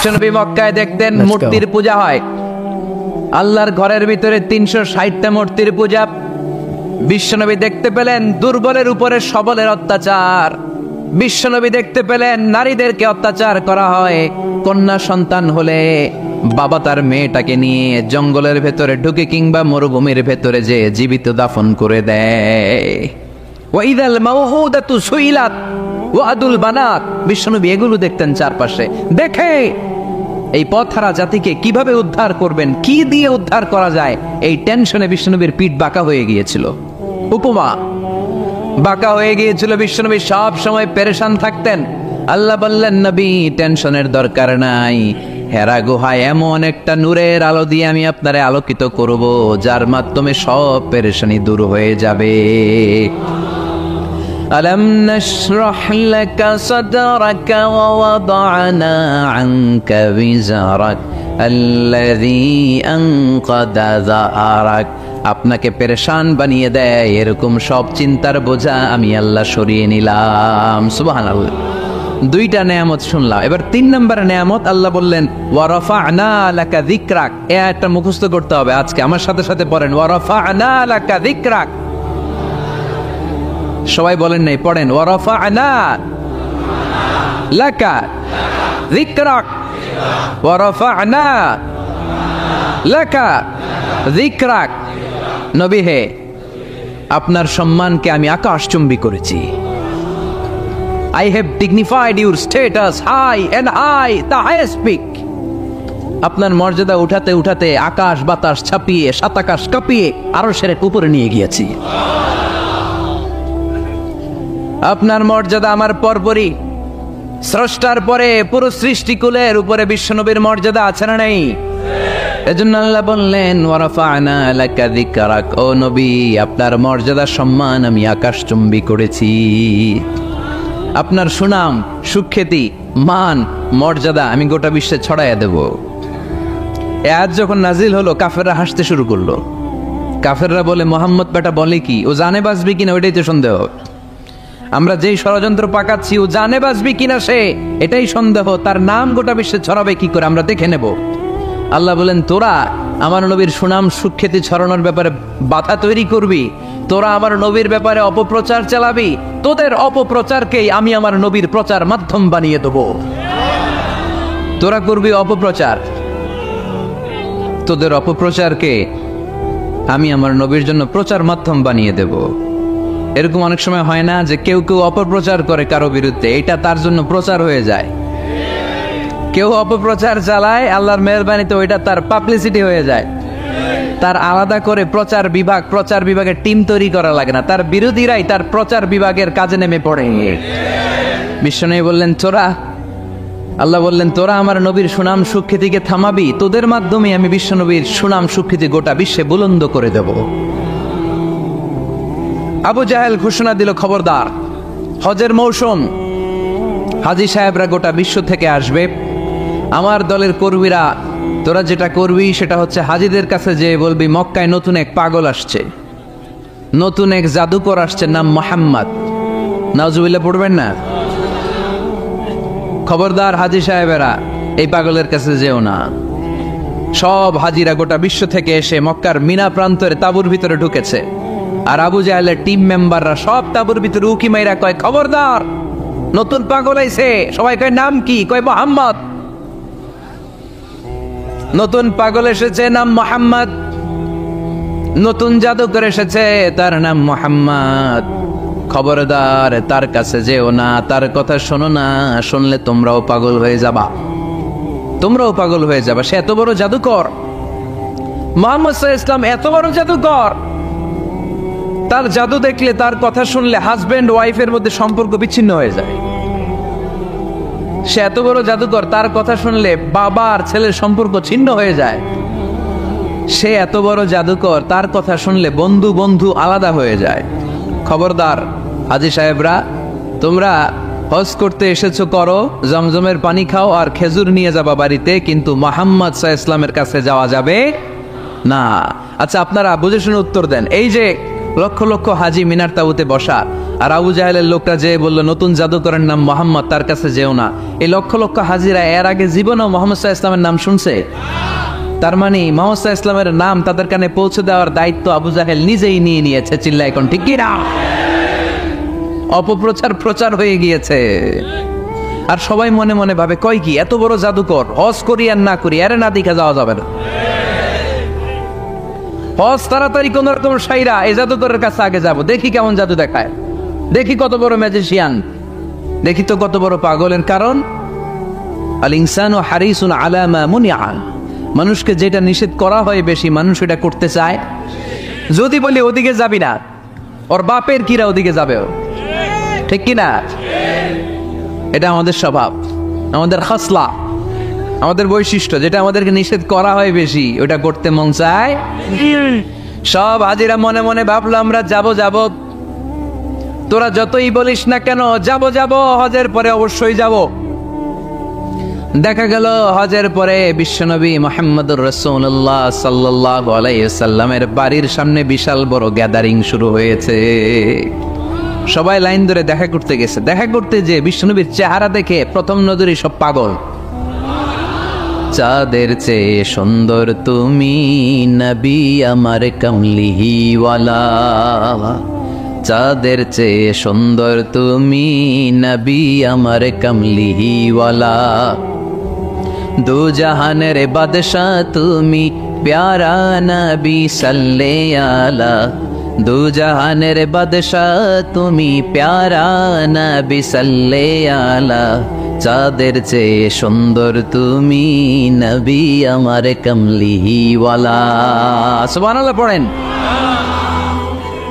বিশ্বনবী মক্কায় দেখতেন মূর্তির পূজা হয়, আল্লাহর ঘরের ভিতরে 360টা মূর্তির পূজা। বিশ্বনবী দেখতে পেলেন দুর্বলের উপরে সবলের অত্যাচার, বিশ্বনবী দেখতে পেলেন নারীদেরকে অত্যাচার করা হয়। কন্যা সন্তান হলে বাবা তার মেয়েটাকে নিয়ে জঙ্গলের ভেতরে ঢুকে কিংবা মরুভূমির ভেতরে যে জীবিত দাফন করে দেয়। ওয়াইদাল মাউউদাতু সুইলাত ওয়াদুল বানাত, বিশ্বনবী এগুলো দেখতেন চারপাশে। দেখে এই পথহারা জাতিকে কিভাবে উদ্ধার করবেন, কি দিয়ে উদ্ধার করা যায়, এই টেনশনে বিশ্বনবীর পিঠ বাঁকা হয়ে গিয়েছিল, উপমা বাঁকা হয়ে গিয়েছিল। বিশ্বনবী সব সময় পেরেশান থাকতেন। আল্লাহ বললেন, নবী টেনশনের দরকার নাই, হেরা গুহায় এমন একটা নূরের আলো দিয়ে আমি আপনারে আলোকিত করব যার মাধ্যমে সব পেরেশানি দূর হয়ে যাবে। ألم نشرح لك صدرك ووضعنا عنك وزرك الذي أنقض ظهرك, আপনাকে পেরেশান বানিয়ে দেয় এরকম সব চিন্তার বোঝা আমি আল্লাহ সরিয়ে নিলাম। সুবহানাল্লাহ। দুইটা নেয়ামত শুনলাম, এবার 3 নম্বর নেয়ামত আল্লাহ বললেন ওয়া রাফা'না লাকা যিকরাক। এই আয়াতটা মুখস্থ করতে হবে আজকে, আমার সাথে সাথে পড়েন ওয়া রাফা'না লাকা যিকরাক। সবাই বলেন নাই, পড়েন ওয়া রাফা'না লাকা যিকরাক ওয়া রাফা'না লাকা যিকরাক। নবী হে, আপনার সম্মানকে আমি আকাশচুম্বী করেছি। I have dignified your status high and I the highest peak. আপনার মর্যাদা উঠাতে উঠাতে আকাশ বাতাস ছাপিয়ে সাত আকাশ কাঁপিয়ে আরশের উপরে নিয়ে গিয়েছি। আপনার মর্যাদা আমার পরপরই, স্রষ্টার পরে পুরো সৃষ্টিকুলের উপরে বিশ্বনবীর মর্যাদা আছে না নেই? এজন্য আল্লাহ বললেন ওয়া রাফা'না লাকা যিকরাক, ও নবী আপনার মর্যাদা সম্মান আমি আকাশচুম্বী করেছি। আপনার সুনাম সুখ্যাতি মান মর্যাদা আমি গোটা বিশ্বে ছড়াইয়া দেব। এ আয়াত যখন নাজিল হলো কাফেররা হাসতে শুরু করলো। কাফেররা বলে, মোহাম্মদ বেটা বলে কি, ও জানে বাঁচবি কিনা ওইটাই তো সন্দেহ। আমরা যেই ষড়যন্ত্র পাকাচ্ছি ও জানে বাঁচবি কিনা সে এটাই সন্দেহ, তার নাম গোটা বিশ্বে ছড়াবে কি করে আমরা দেখে নেব। আল্লাহ বলেন, তোরা আমার নবীর সুনাম সুখ্যাতি ছড়ানোর ব্যাপারে বাধা তৈরি করবি, তোরা আমার নবীর ব্যাপারে অপপ্রচার চালাবি, তোদের অপপ্রচারকেই আমি আমার নবীর প্রচার মাধ্যম বানিয়ে দেব। তোরা করবি অপপ্রচার, তোদের অপপ্রচারকে আমি আমার নবীর জন্য প্রচার মাধ্যম বানিয়ে দেব। এরকম অনেক সময় হয় না যে কেউ কেউ অপপ্রচার করে কারো বিরুদ্ধে, এটা তার জন্য প্রচার হয়ে যায়। কেউ অপপ্রচার চালায়, আল্লাহর মেহেরবানিতে ওইটা তার পাবলিসিটি হয়ে যায়। তার আলাদা করে প্রচার বিভাগের টিম তৈরি করা লাগে না, তার বিরোধীরাই তার প্রচার বিভাগের কাজে নেমে পড়ে। বিশ্বনবী বললেন তোরা, আল্লাহ বললেন তোরা আমার নবীর সুনাম সুখ্যাতিকে থামাবি, তোদের মাধ্যমে আমি বিশ্বনবীর সুনাম সুখ্যাতি গোটা বিশ্বে বুলন্দ করে দেব। আবু জাহেল ঘোষণা দিল, খবরদার, হজের মৌসুম, হাজী সাহেবরা গোটা বিশ্ব থেকে আসবে, আমার দলের কর্মীরা তোরা যেটা করবি সেটা হচ্ছে হাজীদের কাছে যে বলবি মক্কায় নতুন এক পাগল আসছে, নতুন এক জাদুকর আসছে, নাম মুহাম্মদ। নাউজুবিল্লাহ পড়বেন না। খবরদার হাজী সাহেবেরা এই পাগলের কাছে যেও না। সব হাজীরা গোটা বিশ্ব থেকে এসে মক্কার মিনা প্রান্তরে তাঁবুর ভিতরে ঢুকেছে, আর আবু জাহেলের টিম মেম্বাররা সব তাঁবুর ভিতরে উকি মাইরা কয়, খবরদার নতুন পাগল আইছে। সবাই কয় নাম কি? কয় মুহাম্মদ। নতুন পাগল এসেছে, নাম মুহাম্মদ। নতুন জাদুকর এসেছে, তার নাম মুহাম্মদ। খবরদার তার কাছে যেও না, তার কথা শোনো না, শুনলে তোমরাও পাগল হয়ে যাবা, তোমরাও পাগল হয়ে যাবা। সে এত বড় জাদুকর, মুহাম্মদ সাল্লাল্লাহু আলাইহি ওয়াসাল্লাম এত বড় জাদুকর, তার জাদু দেখলে, তার কথা শুনলে হাজবেন্ড ওয়াইফের মধ্যে সম্পর্ক বিচ্ছিন্ন হয়ে যায়। সে এত বড় জাদুকর, তার কথা শুনলে বাবা আর ছেলের সম্পর্ক ছিন্ন হয়ে যায়। সে এত বড় জাদুকর, তার কথা শুনলে বন্ধু বন্ধু আলাদা হয়ে যায়। খবরদার হাজী সাহেবরা, তোমরা হজ করতে এসেছো করো, জমজমের পানি খাও আর খেজুর নিয়ে যাবা বাড়িতে, কিন্তু মুহাম্মদ সাল্লাল্লাহু আলাইহি ওয়াসাল্লামের কাছে যাওয়া যাবে না। আচ্ছা আপনারা বুঝে শুনে উত্তর দেন। এই যে লক্ষ লক্ষ হাজী মিনার তাঁবুতে বসা, আর আবু জাহেলের লোকটা যে বলল নতুন জাদুকরের নাম মোহাম্মদ, তার কাছে যেও না। এই লক্ষ লক্ষ হাজিরা এর আগে জীবনেও মোহাম্মদ সাল্লাল্লাহু আলাইহি ওয়াসাল্লামের নাম শুনছে? তার মানে মোহাম্মদ সাল্লাল্লাহু আলাইহি ওয়াসাল্লামের নাম তাদের কানে পৌঁছে দেওয়ার দায়িত্ব আবু জাহেল নিজেই নিয়ে নিয়েছে। চিল্লায় এখন ঠিক কি না? অপপ্রচার প্রচার হয়ে গিয়েছে। আর সবাই মনে মনে ভাবে, কয় কি এত বড় জাদুকর, হজ করি আর না করি আরে না দেখে যাওয়া যাবে না। হজ তাড়াতাড়ি কোন রকম সাইরা এই জাদুকরের কাছে আগে যাব, দেখি কেমন জাদু দেখায়, দেখি কত বড় ম্যাজিশিয়ান, দেখি তো কত বড় পাগলের। কারণ আল ইনসানু হারিসুন আলা মা মুনিআ, মানুষকে যেটা নিষেধ করা হয় বেশি মানুষ এটা করতে চায়। যদি বলি ওদিকে যাবি না, ওর বাপের কিরা ওদিকে যাবে, ঠিক কি না? এটা আমাদের স্বভাব, আমাদের খাসলা, আমাদের বৈশিষ্ট্য। যেটা আমাদেরকে নিষেধ করা হয় বেশি ওটা করতে মন চায়। সব হাজিরা মনে মনে ভাবলো আমরা যাব যাব, তোরা যতই বলিস না কেন যাব যাব, হজের পরে অবশ্যই যাব। দেখা গেল হজের পরে বিশ্বনবী মুহাম্মদুর রাসূলুল্লাহ সাল্লাল্লাহু আলাইহি ওয়াসাল্লামের বাড়ির সামনে বিশাল বড় গ্যাদারিং শুরু হয়েছে। সবাই লাইন ধরে দেখা করতে গেছে। দেখা করতে যে বিশ্বনবীর চেহারা দেখে প্রথম নজরেই সব পাগল। চাঁদের চেয়ে সুন্দর তুমি নবী আমার কামলিওয়ালা, চাঁদের চেয়ে সুন্দর তুমি নবী আমার কামলিওয়ালা, দু জাহানের বাদশা তুমি প্যারা নবী সাল্লে আলা, দু জাহানের বাদশা তুমি প্যারা নবী সাল্লে আলা, চাঁদের চেয়ে সুন্দর তুমি নবী আমার কামলিওয়ালা। সুবহানাল্লাহ পড়েন।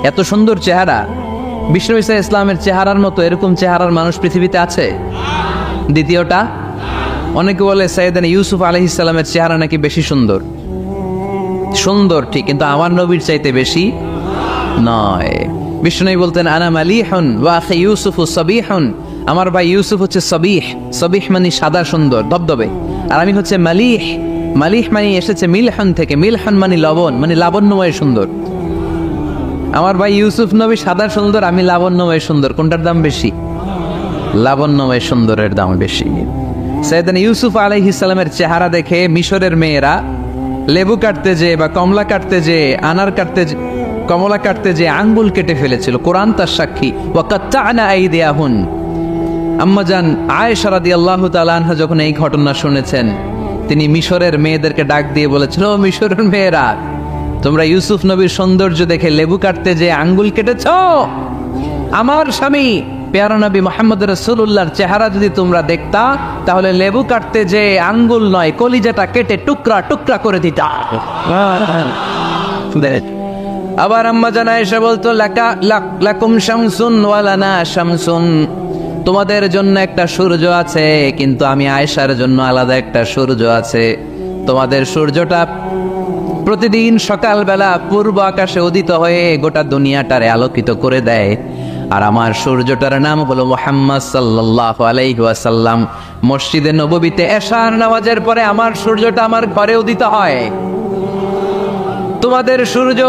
এত সুন্দর চেহারা, বিষ্ণু ঈসা ইসলামের চেহারার মতো এরকম চেহারার মানুষ পৃথিবীতে আছে? দ্বিতীয়টা, অনেকে বলে সাইয়েদনা ইউসুফ আলাইহিস সালামের চেহারা নাকি বেশি সুন্দর। সুন্দর ঠিক, কিন্তু আমার নবীর চাইতে বেশি নয়। বিষ্ণু বলতেন আনা মালিহুন ওয়া আখি ইউসুফু সাবিহুন, আমার ভাই ইউসুফ হচ্ছে সাবিহ, সাবিহ মানে সাদা সুন্দর ধবধবে, আর আমি হচ্ছে মালিহ, মালিহ মানে এসেছে মিলহান থেকে, মিলহান মানে লবণ, মানে লাবণ্যময় সুন্দর। আমার ভাই ইউসুফ নবী সাদা সুন্দর, আমি লাবণ্যময় সুন্দর। কোনটার দাম বেশি? লাবণ্যময় সুন্দরের দাম বেশি। সাইয়েদনা ইউসুফ আলাইহিস সালামের চেহারা দেখে মিশরের মেয়েরা লেবু কাটতে যে বা কমলা কাটতে যে, আনার কাটতে যে, কমলা কাটতে যে আঙ্গুল কেটে ফেলেছিল। কোরআন তার সাক্ষী। ওয়া কাত্তা'না আইদিয়াহুন। আম্মাজান আয়েশা রাদিয়াল্লাহু তাআলা আনহা যখন এই ঘটনা শুনেছেন, তিনি মিশরের মেয়েদেরকে ডাক দিয়ে বলেছিল, ও মিশরের মেয়েরা, তোমরা ইউসুফ নবীর সৌন্দর্য দেখে লেবু কাটতে যে আঙ্গুল কেটেছ, আমার স্বামী প্যারা নবী মুহাম্মদ রাসূলুল্লাহর চেহারা যদি তোমরা দেখতা, তাহলে লেবু কাটতে যে আঙ্গুল নয়, কলিজাটা কেটে টুকরা টুকরা করে দিতা। আবার আম্মা জান আয়েশা বলতো, লাকুম শামসুন ওয়া লানা শামসুন, তোমাদের জন্য একটা সূর্য আছে, কিন্তু আমি আয়েশার জন্য আলাদা একটা সূর্য আছে। তোমাদের সূর্যটা প্রতিদিন সকালবেলা পূর্ব আকাশে উদিত হয়ে গোটা দুনিয়াটারে আলোকিত করে দেয়, আর আমার সূর্যটার নাম হলো মুহাম্মদ সাল্লাল্লাহু আলাইহি ওয়াসাল্লাম। মসজিদে নববীতে এশার নামাজের পরে আমার সূর্যটা আমার ঘরে উদিত হয়। তোমাদের সূর্য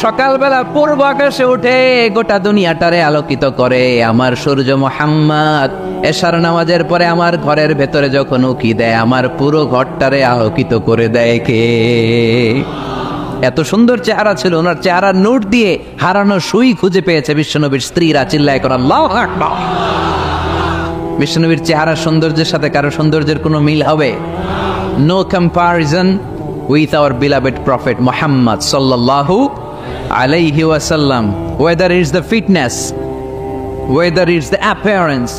সকালবেলা পূর্ব আকাশে উঠে গোটা দুনিয়াটারে আলোকিত করে, আমার সূর্য মুহাম্মদ এশার নামাজের পরে আমার ঘরের ভেতরে যখন উকি দেয়, আমার পুরো ঘরটারে আলোকিত করে দেয় কে? এত সুন্দর চেহারা ছিল, ওনার চেহারার নূর দিয়ে হারানো সুই খুঁজে পেয়েছে বিশ্বনবীর স্ত্রীরা। চিল্লায় করে আল্লাহু আকবার। বিশ্বনবীর চেহারার সৌন্দর্যের সাথে কারো সৌন্দর্যের কোনো মিল হবে? No comparison with our beloved prophet Muhammad sallallahu alayhi wasallam. Whether it's the fitness, whether it's the appearance,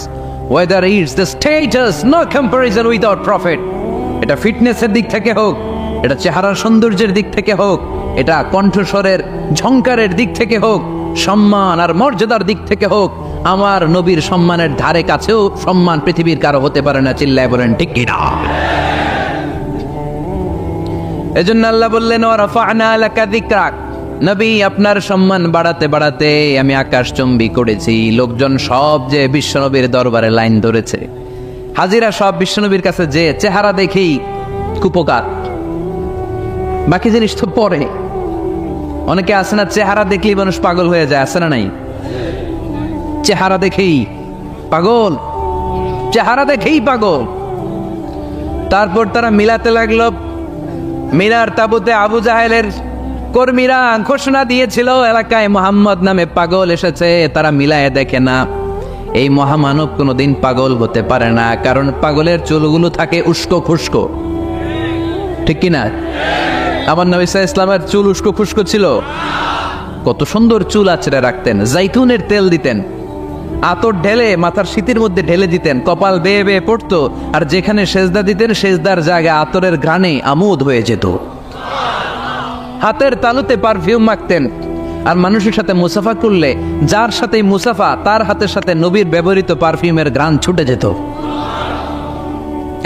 whether it's the status, no comparison with our prophet. এটা ফিটনেসের দিক থেকে হোক, এটা চেহারার সৌন্দর্যের দিক থেকে হোক, এটা কণ্ঠস্বরের ঝংকারের দিক থেকে হোক, সম্মান আর মর্যাদার দিক থেকে হোক, আমার নবীর সম্মানের ধারে কাছেও সম্মান পৃথিবীর কারো হতে পারে না। চিল্লায় বলেন ঠিক কি না? এজন্য আল্লাহ বললেন, ওয়া রাফা'না লাকা যিকরাক, নবী আপনার সম্মান বাড়াতে বাড়াতে আমি আকাশচুম্বী করেছি। লোকজন সব যে বিশ্বনবীর দরবারে লাইন ধরেছে, হাজিরা সব বিশ্বনবীর কাছে যে চেহারা দেখেই কুপকার, বাকি জিনিস তো পরে। অনেকে আছে না, চেহারা দেখলেই মানুষ পাগল হয়ে যায়, আছে না নাই? চেহারা দেখেই পাগল, চেহারা দেখেই পাগল। তারপর তারা মিলাতে লাগলো। মিনার তাবুতে আবু জাহেলের কর্মীরা ঘোষণা দিয়েছিল এলাকায় মোহাম্মদ নামে পাগল এসেছে। তারা মিলায় দেখে না, এই মহামানব কোনোদিন পাগল হতে পারে না, কারণ পাগলের চুলগুলো থাকে উস্কো খুস্কো, ঠিক কিনা? আমার নবী সাল্লাল্লাহু আলাইহি ওয়াসাল্লামের চুল উস্কো খুস্কো ছিল? কত সুন্দর চুল আঁচড়ে রাখতেন, জাইতুনের তেল দিতেন, আতর ঢেলে মাথার শীতের মধ্যে ঢেলে দিতেন, কপাল বেয়ে বেয়ে পড়তো, আর যেখানে সেজদা দিতেন সেজদার জায়গায় আতরের ঘ্রাণে আমোদ হয়ে যেত। হাতের তালুতে পারফিউম মাখতেন, আর মানুষের সাথে মুসাফা করলে যার সাথে মুসাফা তার হাতের সাথে নবীর ব্যবহৃত পারফিউমের ঘ্রাণ ছুটে যেত।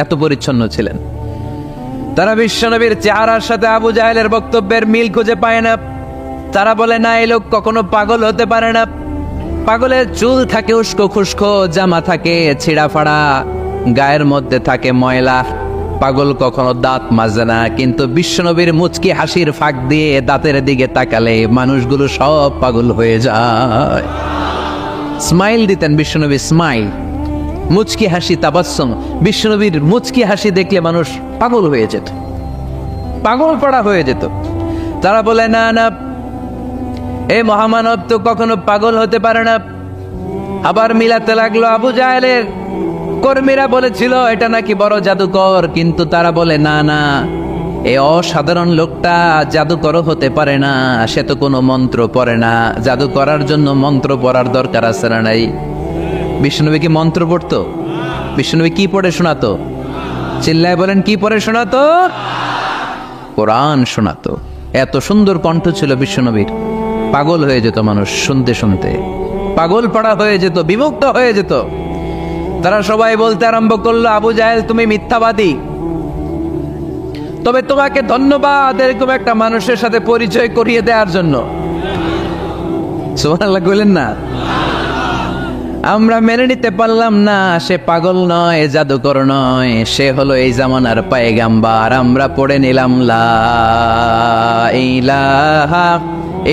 এত পরিচ্ছন্ন ছিলেন তারা। বিশ্বনবীর চেহারার সাথে আবু জাহেলের বক্তব্যের মিল খুঁজে পায় না। তারা বলে না, এই লোক কখনো পাগল হতে পারে না। পাগলের চুল থাকে উস্কো খুস্কো, জামা থাকে ছিঁড়া ফাড়া, গায়ের মধ্যে থাকে ময়লা। পাগল কখনো দাঁত মাজে না, কিন্তু বিশ্বনবীর মুচকি হাসির ফাঁক দিয়ে দাঁতের দিকে তাকালে মানুষগুলো সব পাগল হয়ে যায়। স্মাইল দিতেন বিশ্বনবী, স্মাইল, মুচকি হাসি, তাবাসসুম। বিশ্বনবীর মুচকি হাসি দেখলে মানুষ পাগল হয়ে যেত, পাগল পড়া হয়ে যেত। তারা বলে না না, এই মহামানব তো কখনো পাগল হতে পারে না। আবার মিলাতে লাগলো। আবু জাহেলের কর্মীরা বলেছিল এটা নাকি বড় জাদুকর, কিন্তু তারা বলে না না, এই অসাধারণ লোকটা জাদুকর হতে পারে না, সে তো কোনো মন্ত্র পড়ে না। জাদু করার জন্য মন্ত্র পড়ার দরকার আছে না নাই? বিষ্ণুনবী কি মন্ত্র পড়তো? বিষ্ণুনবী কি পড়ে শোনাতো? চিল্লায় বলেন, কি পড়ে শোনাতো? কোরআন শোনাতো। এত সুন্দর কণ্ঠ ছিল বিশ্বনবীর, পাগল হয়ে যেত মানুষ শুনতে শুনতে, পাগল পাড়া হয়ে যেত, বিমুক্ত হয়ে যেত। তারা সবাই বলতে আরম্ভ করলো, আবু জাহেল তুমি মিথ্যাবাদী, তবে তোমাকে ধন্যবাদ এরকম একটা মানুষের সাথে পরিচয় করিয়ে দেওয়ার জন্য। সুবহানাল্লাহ কইলেন না? আমরা মেনে নিতে পারলাম না সে পাগল নয়, জাদুকর নয়, সে হলো এই জামানার পয়গাম্বার। আমরা পড়ে নিলাম লা ইলাহা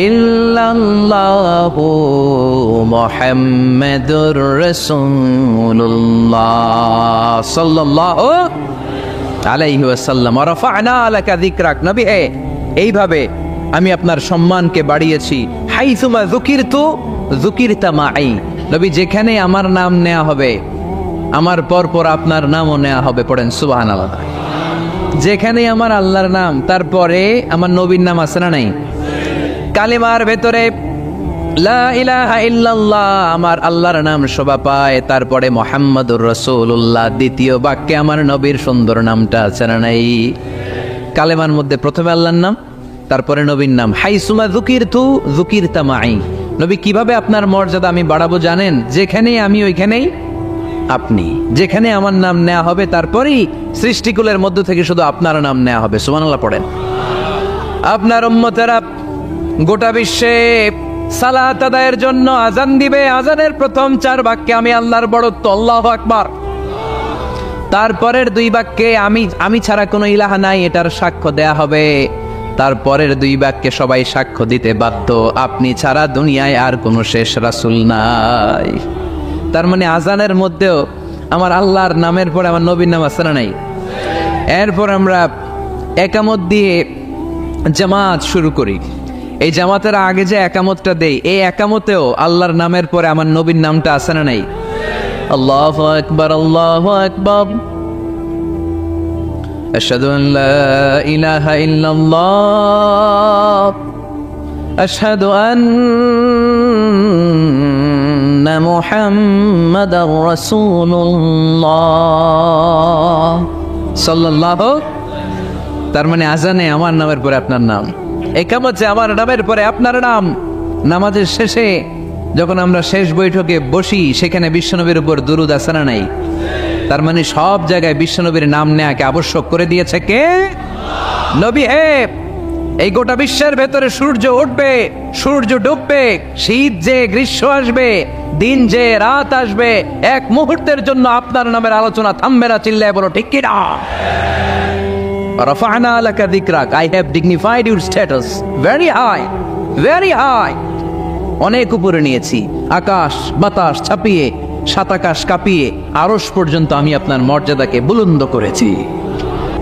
ইল্লাল্লাহু মুহাম্মাদুর রাসূলুল্লাহ সাল্লাল্লাহু আলাইহি ওয়াসাল্লাম। ওয়া রাফা'না লাকা যিকরাক। নবী হে, এইভাবে আমি আপনার সম্মানকে বাড়িয়েছি। হাইসুমা যুকিরতু যুকিরতা মাই। নবী যেখানে আমার নাম নেওয়া হবে, আমার পরপর আপনার নামও নেওয়া হবে। পড়েন সুবহানাল্লাহ। যেখানে আমার আল্লাহর নাম, তারপরে আমার নবীর নাম আছে না নাই? কালিমার ভেতরে লা ইলাহা ইল্লাল্লাহ আমার আল্লাহর নাম শোভা পায়, তারপরে মুহাম্মাদুর রাসূলুল্লাহ দ্বিতীয় বাক্যে আমার নবীর সুন্দর নামটা আছে না নাই? কালেমার মধ্যে প্রথমে আল্লাহর নাম, তারপরে নবীর নাম। হাইসুমা যুকিরতু যুকিরতা মাই। নবী কিভাবে আপনার মর্যাদা আমি বাড়াবো জানেন? যেখানেই আমি ওইখানেই আপনি। যেখানে আমার নাম নেওয়া হবে, তারপরেই সৃষ্টিকুলের মধ্য থেকে শুধু আপনার নাম নেওয়া হবে। সুবহানাল্লাহ পড়েন। আপনার উম্মতেরা গোটা বিশ্বে সালাত আদায়ের জন্য আজান দিবে। আজানের প্রথম 4 বাক্যে আমি আল্লাহর বড়ত্ব, আল্লাহু আকবার। তারপরের 2 বাক্যে আমি ছাড়া কোনো ইলাহা নাই, এটার সাক্ষ্য দেয়া হবে। তারপরের 2 বাক্যে সবাই সাক্ষ্য দিতে বাধ্য, আপনি ছাড়া দুনিয়ায় আর কোনো শেষ রাসূল নাই। তার মানে আজানের মধ্যেও আমার আল্লাহর নামের পরে আমার নবীর নাম আছে না নাই? এরপর আমরা একামত দিয়ে জামাত শুরু করি। এই জামাতের আগে যে একামতটা দেই, এই একামতেও আল্লাহর নামের পরে আমার নবীর নামটা আছে না নাই? আল্লাহু আকবার, আল্লাহু আকবার। আশহাদু আন লা ইলাহা ইল্লাল্লাহ, আশহাদু আন্না মুহাম্মাদার রাসূলুল্লাহ সাল্লাল্লাহু। তার মানে আজানে আমার নামের পরে আপনার নাম, একামতে আমার নামের পরে আপনার নাম। নামাজের শেষে যখন আমরা শেষ বৈঠকে বসি, সেখানে বিশ্বনবীর উপর দুরূদ আছে না নাই? তার মানে সব জায়গায় বিশ্বনবীর নাম নেয়াকে আবশ্যক করে দিয়েছে কে? নবী হে। এই গোটা বিশ্বের ভেতরে সূর্য উঠবে, সূর্য ডুববে, শীত যে গ্রীষ্ম আসবে, দিন যে রাত আসবে, এক মুহূর্তের জন্য আপনার নামের আলোচনা থামবে না। চিল্লায় বলো ঠিক কি না? রাফা'না লাকা যিকরাক, I have dignified your status very high, very high. অনেক উপরে নিয়েছি, আকাশ বাতাস ছাপিয়ে, সাত আকাশ কাঁপিয়ে আরশ পর্যন্ত আমি আপনার মর্যাদাকে বুলন্দ করেছি।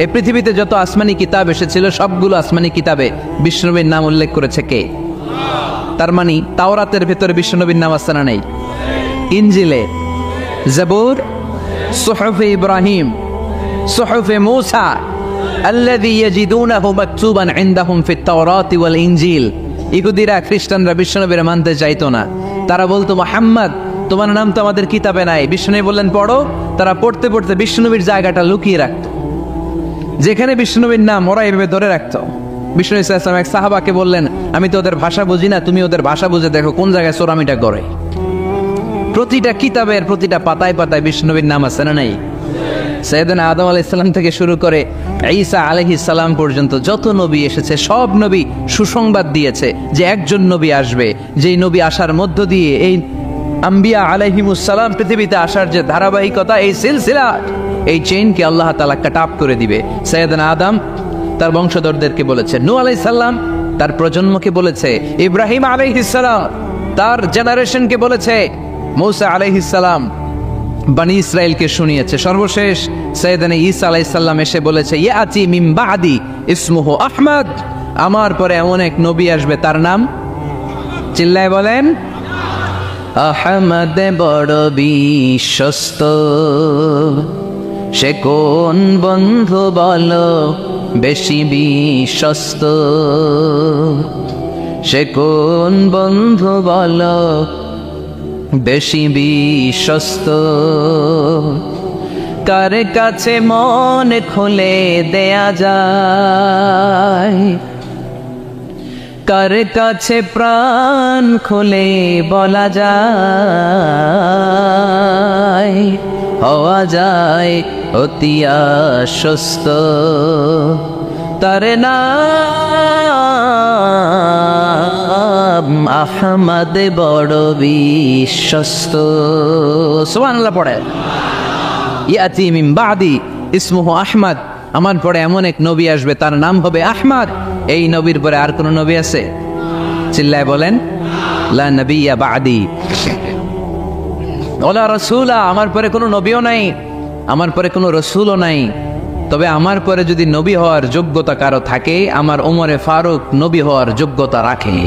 এই পৃথিবীতে যত আসমানি কিতাব এসেছিল সবগুলো আসমানি কিতাবে বিষ্ণুনবীর নাম উল্লেখ করেছে কে? তার মানে তাওরাতের ভেতরে বিষ্ণুনবীর নাম আছে না নেই? ইনজিলে, জাবুর, সুহুফে ইব্রাহিম, সুহুফে মূসা আল্লাযী ইয়াজিদুনাহু মাকতুবান ইনদাহুম ফিত তাওরাতি ওয়াল ইনজিল। ইহুদিরা খ্রিস্টানরা বিষ্ণুনবীর মানতে চাইতো না। তারা বলতো, মুহাম্মদ তোমার নাম তো আমাদের কিতাবে নাই। বিষ্ণুনবী বললেন পড়ো। তারা পড়তে পড়তে বিষ্ণুনবীর জায়গাটা লুকিয়ে রাখত। যেখানে বিষ্ণুনবীর নাম ওরা এভাবে ধরে রাখত। বিষ্ণু ইসা ইসলাম এক সাহাবাকে বললেন, আমি তো ওদের ভাষা বুঝি না, তুমি ওদের ভাষা বুঝে দেখো কোন জায়গায় চোরামিটা করে। প্রতিটা কিতাবের প্রতিটা পাতায় পাতায় বিষ্ণুনবীর নাম আছে না নাই? সাইয়েদনা আদম আলাইহিস সালাম থেকে শুরু করে ঈসা আলাইহিস সালাম পর্যন্ত যত নবী এসেছে সব নবী সুসংবাদ দিয়েছে যে একজন নবী আসবে, যেই নবী আসার মধ্য দিয়ে এই আম্বিয়া আলাইহিমুস সালাম পৃথিবীতে আসার যে ধারাবাহিকতা, এই সিলসিলা, এই চেইনকে আল্লাহ তাআলা কাট অফ করে দিবে। সাইয়েদনা আদম তার বংশধরদেরকে বলেছে, নূহ আলাইহিস সালাম তার প্রজন্মকে বলেছে, ইব্রাহিম আলাইহিস সালাম তার জেনারেশনকে বলেছে, মূসা আলাইহিস সালাম বনি ইসরাইলকে শুনিয়েছে। সর্বশেষ সাইয়েদনা ঈসা আলাইহিস সালাম এসে বলেছে, ইয়াতি মিন বাদি ইসমুহু আহমদ, আমার পরে এমন এক নবী আসবে তার নাম, চিল্লায় বলেন, আহমদ বড় বিশ্বস্ত। সে কোন বন্ধু বলো বেশি বিশ্বস্ত? সে কোন বন্ধু বলো বেশি বিশ্বস্ত? কার কাছে মন খুলে দেয়া যায়, কার কাছে প্রাণ খুলে বলা যায়, হওয়া যায় অতি আশ্বস্ত। তার নাম আহমদ বড় বিশ্বস্ত। সুবহানাল্লাহ পড়ে, ইয়াতি মিন বাদি ইসমুহু আহমদ, আমার পরে এমন এক নবী আসবে তার নাম হবে আহমদ। এই নবীর পরে আর কোন নবী আছে? চিল্লায় বলেন, লা নবিয়্যা বাদি ওয়ালা রাসূলা, আমার পরে কোনো নবীও নাই, আমার পরে কোনো রাসূলও নাই। তবে আমার পরে যদি নবী হওয়ার যোগ্যতা কারো থাকে, আমার ওমরে ফারুক নবী হওয়ার যোগ্যতা রাখে।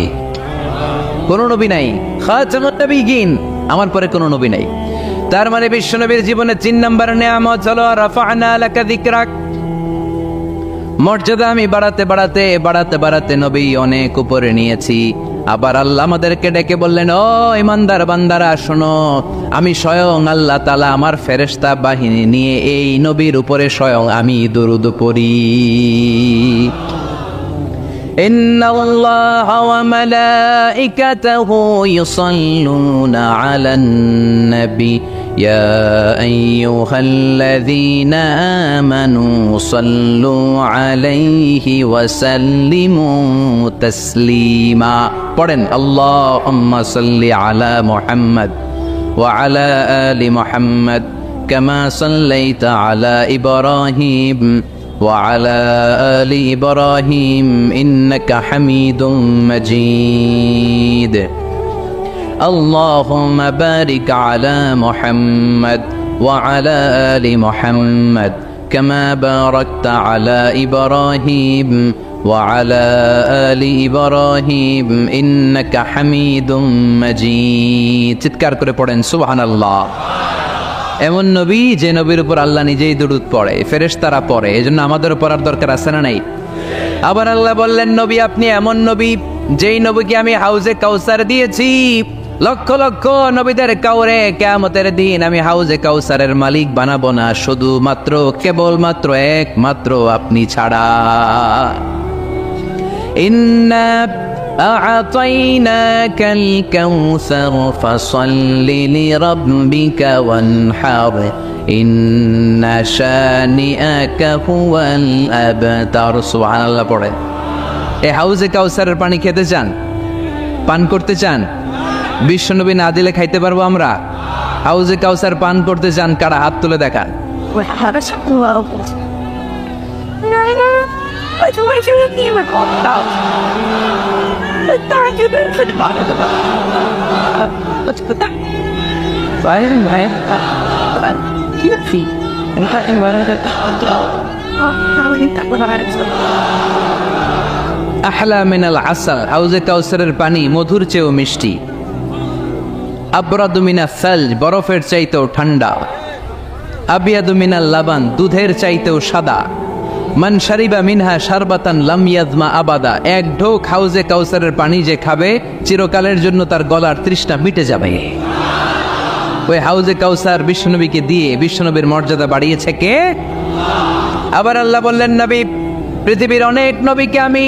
কোনো নবী নাই, খাতামুন নবিয়্যিন, আমার পরে কোনো নবী নাই। তার মানে বিশ্বনবীর জীবনে 3 নম্বর নিয়ামত হলো রাফা'না লাকা যিকরাক, মর্যাদা আমি বাড়াতে বাড়াতে বাড়াতে বাড়াতে নবী অনেক উপরে নিয়েছি। আবার আল্লাহ আমাদেরকে ডেকে বললেন, ও ইমানদার বান্দারা শোনো, আমি স্বয়ং আল্লাহ তাআলা আমার ফেরেশতা বাহিনী নিয়ে এই নবীর উপরে স্বয়ং আমি দরুদ পড়ি। ইন্নাল্লাহা ওয়া মালাইকাতাহু ইউসাল্লুনা আলান নবী ইয়া আইয়ুহাল্লাযীনা আমানু সাল্লু আলাইহি ওয়া সাল্লিমু তাসলিমা। পড়েন, আল্লাহুম্মা সাল্লি আলা মুহাম্মদ ওয়া আলা আলি মুহাম্মদ কামা সাল্লাইতা আলা ইব্রাহিম ওয়া আলা আলি ইব্রাহিম ইন্নাকা হামিদুম মাজিদ। اللهم بارك على محمد وعلى آل محمد كما باركت على إبراهيم وعلى آل إبراهيم إنك حميد مجيد। চিৎকার করে পড়েন সুবহানাল্লাহ। এমন নবী যে নবীর উপর আল্লাহ নিজেই দরুদ পড়ে, ফেরেশতারা পড়ে, এজন্য আমাদের পড়ার দরকার আছে না নাই? আবার আল্লাহ বললেন, নবী আপনি এমন নবী যেই নবীকে আমি হাউজে কাউসার দিয়েছি। লক্ষ লক্ষ নবীদের কাউরে কিয়ামতের দিন আমি হাউজে কাউসারের মালিক বানাবো না, শুধুমাত্র কেবলমাত্র একমাত্র আপনি ছাড়া। ইন্না আ'তাইনাকাল কাউসার ফাসাল্লি লিরাব্বিকা ওয়ানহার ইন্না শানিআকা হুয়াল আবতার। সুবহানাল্লাহ পড়ে। এই হাউজে কাউসারের পানি খেতে চান, পান করতে চান? বিশ্বনবী না দিলে খাইতে পারবো আমরা? হাউজে কাউসার পান করতে চান কারা? হাত তুলে দেখান। আহলা মিনাল আসাল, হাউজে কাউসারের পানি মধুর চেয়েও মিষ্টি। আবরাদু মিনাস সালজ, বরফের চাইতেও ঠান্ডা। আবিয়াদু মিনাল লাবান, দুধের চাইতেও সাদা। মান শারিবা মিনহা শারবাতান লাম ইয়াজমা আবাদা, এক ঢোক হাউজে কাউসারের পানি যে খাবে চিরকালের জন্য তার গলার তৃষ্ণা মিটে যাবে। ওই হাউজে কাউসার বিশ্বনবীকে দিয়ে বিশ্বনবীর মর্যাদা বাড়িয়েছে কে? আবার আল্লাহ বললেন, নবী, পৃথিবীর অনেক নবীকে আমি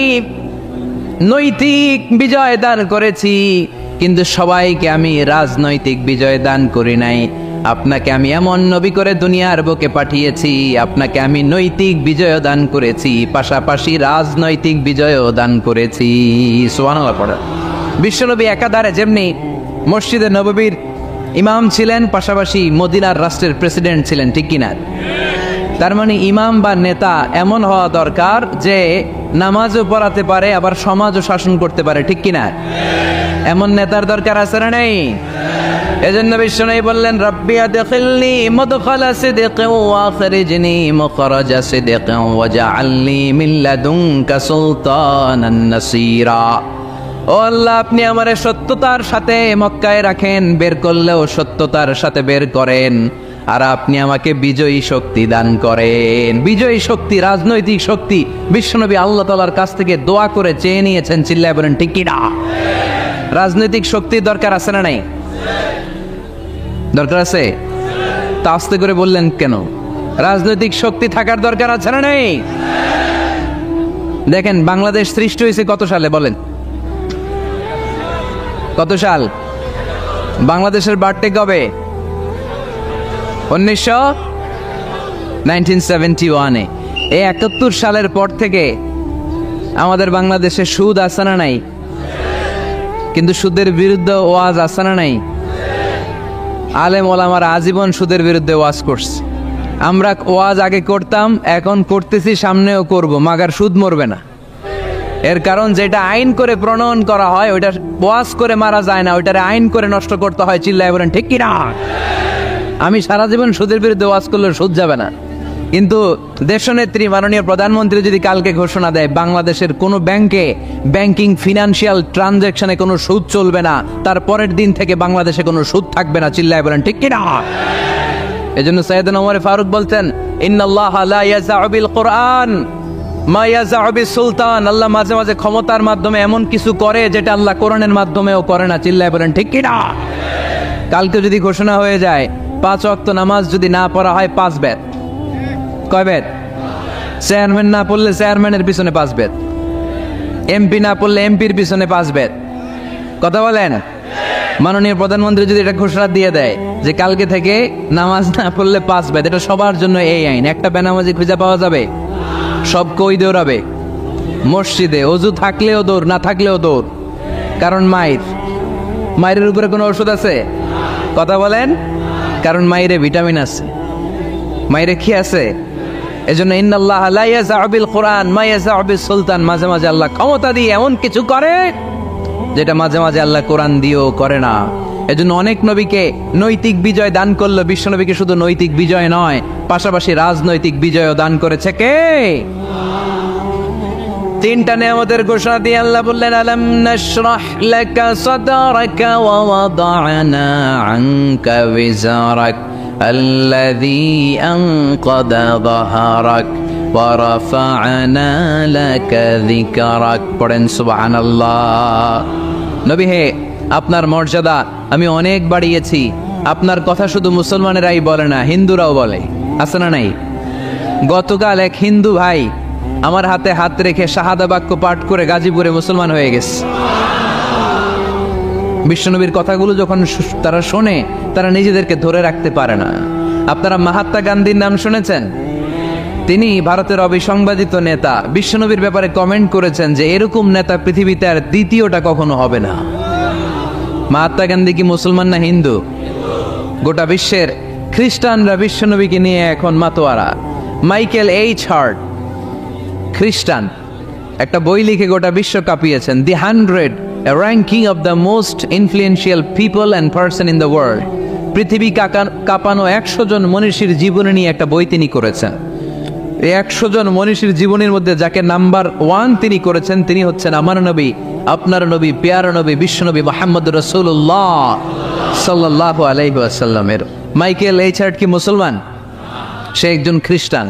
নৈতিক বিজয় দান করেছি, কিন্তু সবাইকে আমি রাজনৈতিক বিজয় দান করি নাই। আপনাকে আমি এমন নবী করে দুনিয়ার বুকে পাঠিয়েছি, আপনাকে আমি নৈতিক বিজয় দান করেছি, পাশাপাশি রাজনৈতিক বিজয়ও দান করেছি। সুবহানাল্লাহ পড়া। বিশ্বনবী একাধারে যেমনি মসজিদে নববীর ইমাম ছিলেন, পাশাপাশি মদিনার রাষ্ট্রের প্রেসিডেন্ট ছিলেন, ঠিক কিনা? তার মানে ইমাম বা নেতা এমন হওয়া দরকার যে নামাজও পড়াতে পারে, আবার সমাজও শাসন করতে পারে, ঠিক কিনা? এমন নেতার দরকার আছে না নেই? এজন্য বিশ্বনবী বললেন, রাব্বি আদখিলনি মুদখালা সিদকিন ওয়া আখরিজনি মুখরাজা সিদকিন ওয়াজআলনি মিন লাদুনকা সুলতানান নাসীরা। ও আল্লাহ, আপনি আমারে সত্যতার সাথে মক্কায় রাখেন, বের করলেও সত্যতার সাথে বের করেন, আর আপনি আমাকে বিজয়ী শক্তি দান করেন। বিজয়ী শক্তি, রাজনৈতিক শক্তি বিশ্বনবী আল্লাহ তাআলার কাছ থেকে দোয়া করে চেয়ে নিয়েছেন। চিল্লায় বলেন ঠিক কি না? রাজনৈতিক শক্তির দরকার আছে না নাই? দরকার আছে। তা আস্তে করে বললেন কেন? রাজনৈতিক শক্তি থাকার দরকার আছে না নাই? দেখেন, বাংলাদেশ সৃষ্টি হয়েছে কত সালে বলেন? কত সাল? বাংলাদেশের বার্থডে কবে? 1971-এ। এই 71 সালের পর থেকে আমাদের বাংলাদেশে সুদ আছে না নাই? কিন্তু সুদের বিরুদ্ধে ওয়াজ আছে না নাই? আলেম ওলামারা আজীবন সুদের বিরুদ্ধে ওয়াজ করছে। আমরা ওয়াজ আগে করতাম, এখন করতেছি, সামনেও করব, মাগার সুদ মরবে না। এর কারণ যেটা আইন করে প্রণয়ন করা হয় ওইটা ওয়াজ করে মারা যায় না, ওইটারে আইন করে নষ্ট করতে হয়। চিল্লায় বলেন ঠিক কিনা? আমি সারা জীবন সুদের বিরুদ্ধে ওয়াজ করলে সুদ যাবে না, কিন্তু দেশনেত্রী মাননীয় প্রধানমন্ত্রী যদি কালকে ঘোষণা দেয় বাংলাদেশের কোনো ব্যাংকে ব্যাংকিং ফিনান্সিয়াল ট্রানজাকশনে কোনো সুদ চলবে না, তার পরের দিন থেকে বাংলাদেশে কোনো সুদ থাকবে না। চিল্লায় বলেন ঠিক কিনা? এজন্য সাইয়েদনা ওমর ফারুক বলতেন, ইন্নাল্লাহা লা ইয়াযআউ বিল কুরআন মা ইয়াযআউ বিস সুলতান। আল্লাহ মাঝে মাঝে ক্ষমতার মাধ্যমে এমন কিছু করে যেটা আল্লাহ কোরআনের মাধ্যমেও করে না। চিল্লায় বলেন ঠিক কিনা? কালকে যদি ঘোষণা হয়ে যায় 5 ওয়াক্ত নামাজ যদি না পড়া হয় 5 বেত। কয় বেত? চেয়ারম্যান না পড়লে চেয়ারম্যানের পিছনে 5 বেত, এমপি না পড়লে এমপির পিছনে 5 বেত। কথা বলেন? মাননীয় প্রধানমন্ত্রী যদি এটা ঘোষণা দিয়ে দেয় যে কালকে থেকে নামাজ না পড়লে 5 বেত, এটা সবার জন্য এই আইন। একটা বেনামাজি খুঁজে পাওয়া যাবে? সব কই দৌড়াবে মসজিদে, অজু থাকলেও দৌড়, না থাকলেও দৌড়। কারণ মায়ের উপরে কোনো ওষুধ আছে? কথা বলেন? কারণ মায়েরে ভিটামিন আছে, মায়েরে কি আছে? এজন্য ইন্নাল্লাহা লা ইয়াযআউ বিল কুরআন মা ইয়াযআউ বিস সুলতান। মাঝে মাঝে আল্লাহ ক্ষমতা দিয়ে এমন কিছু করে যেটা মাঝে মাঝে আল্লাহ কোরআন দিয়েও করে না। এজন্য অনেক নবীকে নৈতিক বিজয় দান করলো। বিশ্বনবীকে শুধু নৈতিক বিজয় নয়, পাশাপাশি রাজনৈতিক বিজয়ও দান করেছে কে? 3টা নিয়ামতের ঘোষণা দিয়ে আল্লাহ বললেন, আলাম নাশরাহ লাকা সাদরাকা ওয়া ওয়াদা'না আনকা বিজারাক আল্লাযী আনকাদা যাহরাক ওয়া রাফা'না লাকা যিকরাক। পড়েন সুবহানাল্লাহ। নবী হে, আপনার মর্যাদা আমি অনেক বাড়িয়েছি। আপনার কথা শুধু মুসলমানেরাই বলে না, হিন্দুরাও বলে। আছে না নাই? গতকাল এক হিন্দু ভাই আমার হাতে হাত রেখে শাহাদা বাক্য পাঠ করে গাজীপুরে মুসলমান হয়ে গেছে। বিশ্বনবীর কথাগুলো যখন তারা শোনে, তারা নিজেদেরকে ধরে রাখতে পারে না। আপনারা মহাত্মা গান্ধীর নাম শুনেছেন? তিনি ভারতের অবিসংবাদিত নেতা। বিশ্বনবীর ব্যাপারে কমেন্ট করেছেন যে এরকম নেতা পৃথিবীতে আর দ্বিতীয়টা কখনো হবে না। মহাত্মা গান্ধী কি মুসলমান না হিন্দু? গোটা বিশ্বের খ্রিস্টানরা বিশ্বনবীকে নিয়ে এখন মাতোয়ারা। মাইকেল এইচ হার্ট খ্রিস্টান, একটা বই লিখে গোটা বিশ্ব কাঁপিয়েছেন, দি 100, a ranking of the most influential people and person in the world। পৃথিবী কাঁপানো 100 জন মনীষীর জীবনী নিয়ে একটা বই তিনি করেছেন। এই 100 জন মনীষীর জীবনীর মধ্যে যাকে নাম্বার 1 তিনি করেছেন, তিনি হচ্ছেন আমার নবী, আপনার নবী, প্যারা নবী, বিশ্বনবী মুহাম্মদ রাসূলুল্লাহ সাল্লাল্লাহু আলাইহি ওয়াসাল্লামের। মাইকেল এইচহার্ট কি মুসলমান? সে একজন খ্রিস্টান।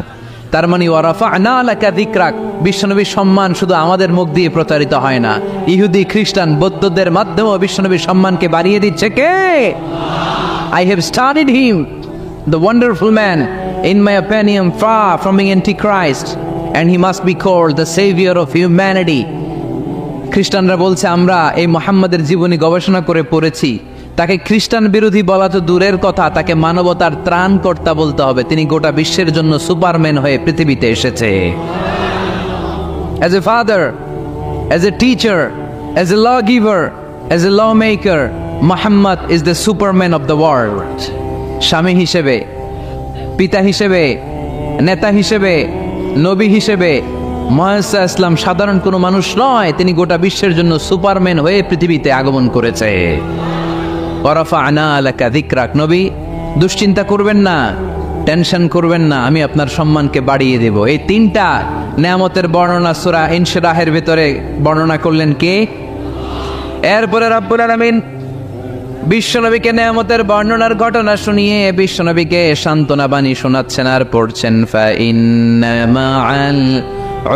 তার মানে ওয়ারাফা'না লাকা যিকরাক, বিশ্বনবীর সম্মান শুধু আমাদের মুখ দিয়ে প্রচারিত হয় না, ইহুদি, খ্রিস্টান, বৌদ্ধদের মাধ্যমেও বিশ্বনবীর সম্মানকে বাড়িয়ে দিচ্ছে কে? I have studied him, the wonderful man, in my opinion far from being antichrist, and he must be called the savior of humanity। খ্রিস্টানরা বলছে আমরা এই মুহাম্মাদের জীবনী গবেষণা করে পড়েছি, তাকে খ্রিস্টান বিরোধী বলা তো দূরের কথা, তাকে মানবতার ত্রাণকর্তা বলতে হবে। তিনি গোটা বিশ্বের জন্য সুপারম্যান হয়ে পৃথিবীতে এসেছে। As a father, as a teacher, as a lawgiver, as a lawmaker, Muhammad is the superman of the world। স্বামী হিসেবে, পিতা হিসেবে, নেতা হিসেবে, নবী হিসেবে মুহাম্মদ ইসলাম সাধারণ কোনো মানুষ নয়, তিনি গোটা বিশ্বের জন্য সুপারম্যান হয়ে পৃথিবীতে আগমন করেছে। ওয়ারাফা'না লাকা যিকরাক, নবী দুশ্চিন্তা করবেন না, টেনশন করবেন না, আমি আপনার সম্মানকে বাড়িয়ে দেব। এই তিনটা নেয়ামতের বর্ণনা সূরা ইনশিরাহের ভিতরে বর্ণনা করলেন কে? এরপরে রব্বুল আলামিন বিশ্বনবীকে নেয়ামতের বর্ণনার ঘটনা শুনিয়ে বিশ্বনবীকে সান্ত্বনা বাণী শোনাচ্ছেন আর পড়ছেন, ফা ইন্না মা'আল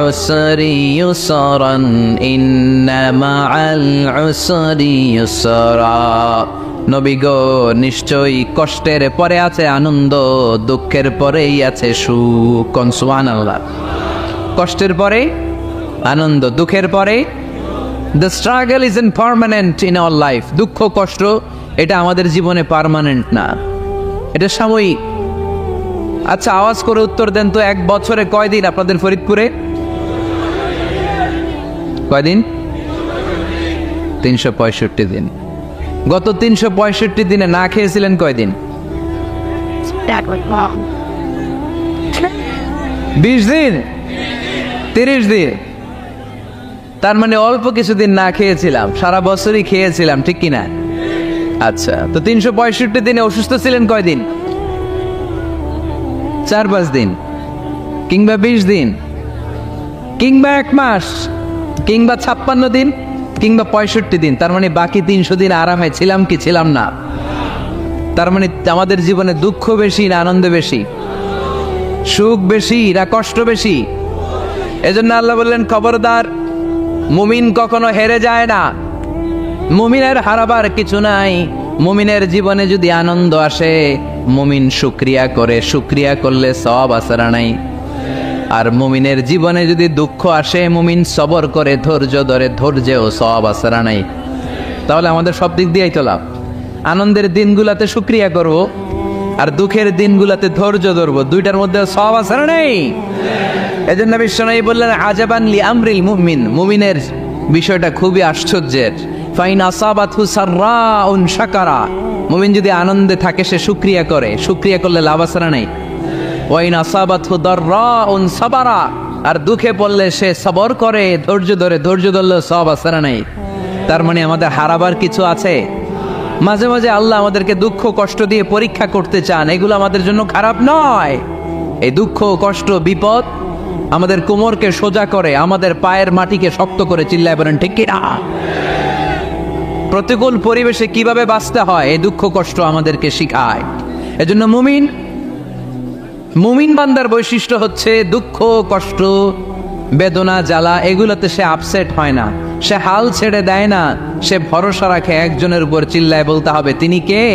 উসরি ইউসরান, ইন্না মা'আল উসরি ইউসরা। নবী গো, নিশ্চয়ই কষ্টের পরে আছে আনন্দ, দুঃখের পরেই আছে সুখ। সুবহানাল্লাহ। কষ্টের পরে আনন্দ, দুঃখের পরে। The struggle isn't permanent in our life। দুঃখ কষ্ট এটা আমাদের জীবনে পার্মানেন্ট না, এটা সাময়িক। আচ্ছা আওয়াজ করে উত্তর দেন তো, এক বছরে কয়দিন আপনাদের ফরিদপুরে? কয়দিন? 365 দিন। গত 365 দিনে না খেয়েছিলেন কয়দিন? 20 দিন, 30 দিন। তার মানে অল্প কিছুদিন না খেয়েছিলাম, সারা বছরই খেয়েছিলাম, ঠিক কিনা? আচ্ছা, তো 365 দিনে অসুস্থ ছিলেন কয়দিন? 4-5 দিন, কিংবা 20 দিন, কিংবা 1 মাস, কিংবা 56 দিন, কিংবা 65 দিন। তার মানে বাকি 300 দিন আরামে ছিলাম কি ছিলাম না? তার মানে আমাদের জীবনে দুঃখ বেশি না আনন্দ বেশি? সুখ বেশি না কষ্ট বেশি? এজন্য আল্লাহ বললেন, খবরদার, মুমিন কখনো হেরে যায় না, মুমিনের হারাবার কিছু নাই। মুমিনের জীবনে যদি আনন্দ আসে, মুমিন শুকরিয়া করে, শুকরিয়া করলে সওয়াব আসরা নাই। আর মুমিনের জীবনে যদি দুঃখ আসে, মুমিন সবর করে, ধৈর্য ধরে, ধৈর্যেও সওয়াব আসরা নাই। তাহলে আমাদের সব দিক দিয়েই তো লাভ। আনন্দের দিনগুলাতে শুকরিয়া করব, আর দুঃখের দিনগুলাতে ধৈর্য ধরবো, দুইটার মধ্যে সওয়াব আসরা নেই। এজন্য বিশ্বনবী বললেন, আজাবান লি আমরিল মুমিন, মুমিনের বিষয়টা খুবই আশ্চর্যের। ফাইন আসাবাতহু সাররাউন শাকারা, মুমিন যদি আনন্দে থাকে সে শুকরিয়া করে, শুকরিয়া করলে লাভ আসরা নেই। ওয়াইন আসাবাতহু দাররাউন সাবারা, আর দুঃখে পড়লে সে সবর করে, ধৈর্য ধরে, ধৈর্য ধরলে সওয়াব আসরা নেই। তার মানে আমাদের হারাবার কিছু আছে। মাঝে মাঝে আল্লাহ আমাদেরকে দুঃখ কষ্ট দিয়ে পরীক্ষা করতে চান, এগুলো আমাদের জন্য খারাপ নয়। এই দুঃখ কষ্ট বিপদ আমাদের কোমরকে সোজা করে, আমাদের পায়ের মাটিকে শক্ত করে, চিল্লায় বলেন ঠিক কিনা? প্রতিকূল পরিবেশে কিভাবে বাঁচতে হয় এই দুঃখ কষ্ট আমাদেরকে শিখায়। এজন্য মুমিন বান্দার বৈশিষ্ট্য হচ্ছে দুঃখ কষ্ট বেদনা জ্বালা এগুলোতে সে আপসেট হয় না, সে হাল ছেড়ে দেয় না, সে ভরসা রাখে একজনের উপর, চিল্লায় বলতে হবে তিনি কে?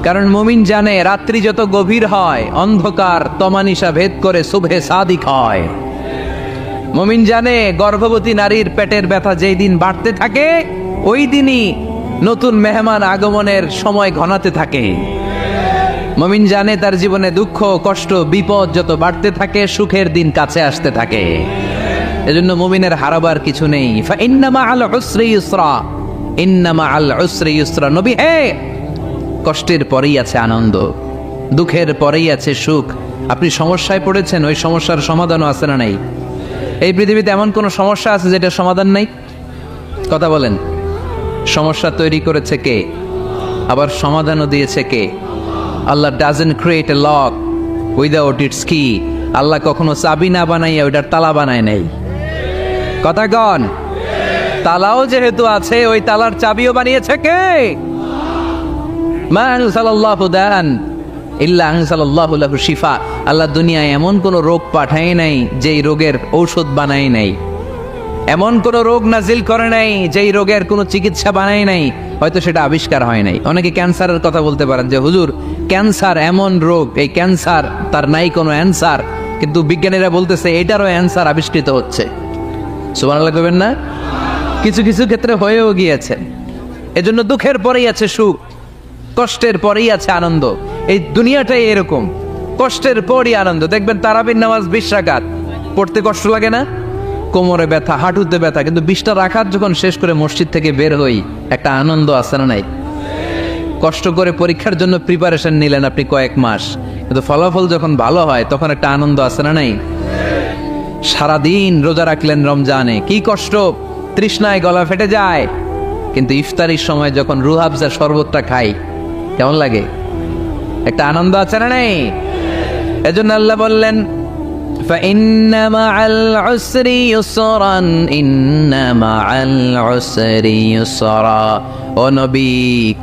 কারণ মুমিন জানে রাত্রি যত গভীর হয় অন্ধকার তমানিসা ভেদ করে সুবহে সাদিক হয়। মুমিন জানে গর্ভবতী নারীর পেটের ব্যথা যেই দিন বাড়তে থাকে ওই দিনই নতুন মেহমান আগমনের সময় ঘনাতে থাকে। মুমিন জানে তার জীবনে দুঃখ কষ্ট বিপদ যত বাড়তে থাকে সুখের দিন কাছে আসতে থাকে। এজন্য মুমিনের হারাবার কিছু নেই। ফা ইন্না মাআল উসরি ইউসরা, ইন্না মাআল উসরি ইউসরা। নবী হে, কষ্টের পরেই আছে আনন্দ, দুঃখের পরেই আছে সুখ। আপনি সমস্যায় পড়েছেন, ওই সমস্যার সমাধানও আছে না নাই? এই পৃথিবীতে এমন কোন সমস্যা আছে যেটা সমাধান নাই? কথা বলেন। সমস্যা তৈরি করেছে কে? আবার সমাধানও দিয়েছে কে? Allah doesn't create a lock without its key. Allah কখনো চাবি না বানাইয়া ওইটার তালা বানায় নাই। কথা কন। তালাও যেহেতু আছে, ওই তালার চাবিও বানিয়েছে কে? মা আনজালাল্লাহু দান ইল্লা আনজালাল্লাহু লাহু শিফা। আল্লাহ দুনিয়ায় এমন কোন রোগ পাঠায় নাই যেই রোগের ঔষধ বানায় নাই, এমন কোন রোগ নাজিল করে নাই যেই রোগের কোনো চিকিৎসা বানায় নাই, হয়তো সেটা আবিষ্কার হয় নাই। অনেকে ক্যান্সারের কথা বলতে পারেন যে হুজুর ক্যান্সার এমন রোগ, এই ক্যান্সার তার নাই কোনো অ্যান্সার, কিন্তু বিজ্ঞানীরা বলতেছে এটারও অ্যান্সার আবিষ্কৃত হচ্ছে। সুবহানাল্লাহ কইবেন না? কিছু কিছু ক্ষেত্রে হয়েও গিয়েছে। এজন্য দুঃখের পরেই আছে সুখ, কষ্টের পরেই আছে আনন্দ। এই দুনিয়াটাই এরকম, কষ্টের পরই আনন্দ। দেখবেন তারাবির নামাজ 20 রাকাত পড়তে কষ্ট লাগে না? কোমরে ব্যথা, হাঁটুতে ব্যথা, কিন্তু 20টা রাকাত যখন শেষ করে মসজিদ থেকে বের হই, একটা আনন্দ আছে না নাই? কষ্ট করে পরীক্ষার জন্য প্রিপারেশন নিলেন আপনি কয়েক মাস, কিন্তু ফলাফল যখন ভালো হয় তখন একটা আনন্দ আছে না নাই? সারাদিন রোজা রাখলেন রমজানে, কি কষ্ট, তৃষ্ণায় গলা ফেটে যায়, কিন্তু ইফতারির সময় যখন রুহ আফজার শরবতটা খাই কেমন লাগে? একটা আনন্দ আছে না নাই? এজন্য আল্লাহ বললেন فَإِنَّ مَعَ الْعُسْرِ يُسْرًا إِنَّ مَعَ الْعُسْرِ يُسْرًا। ও নবী,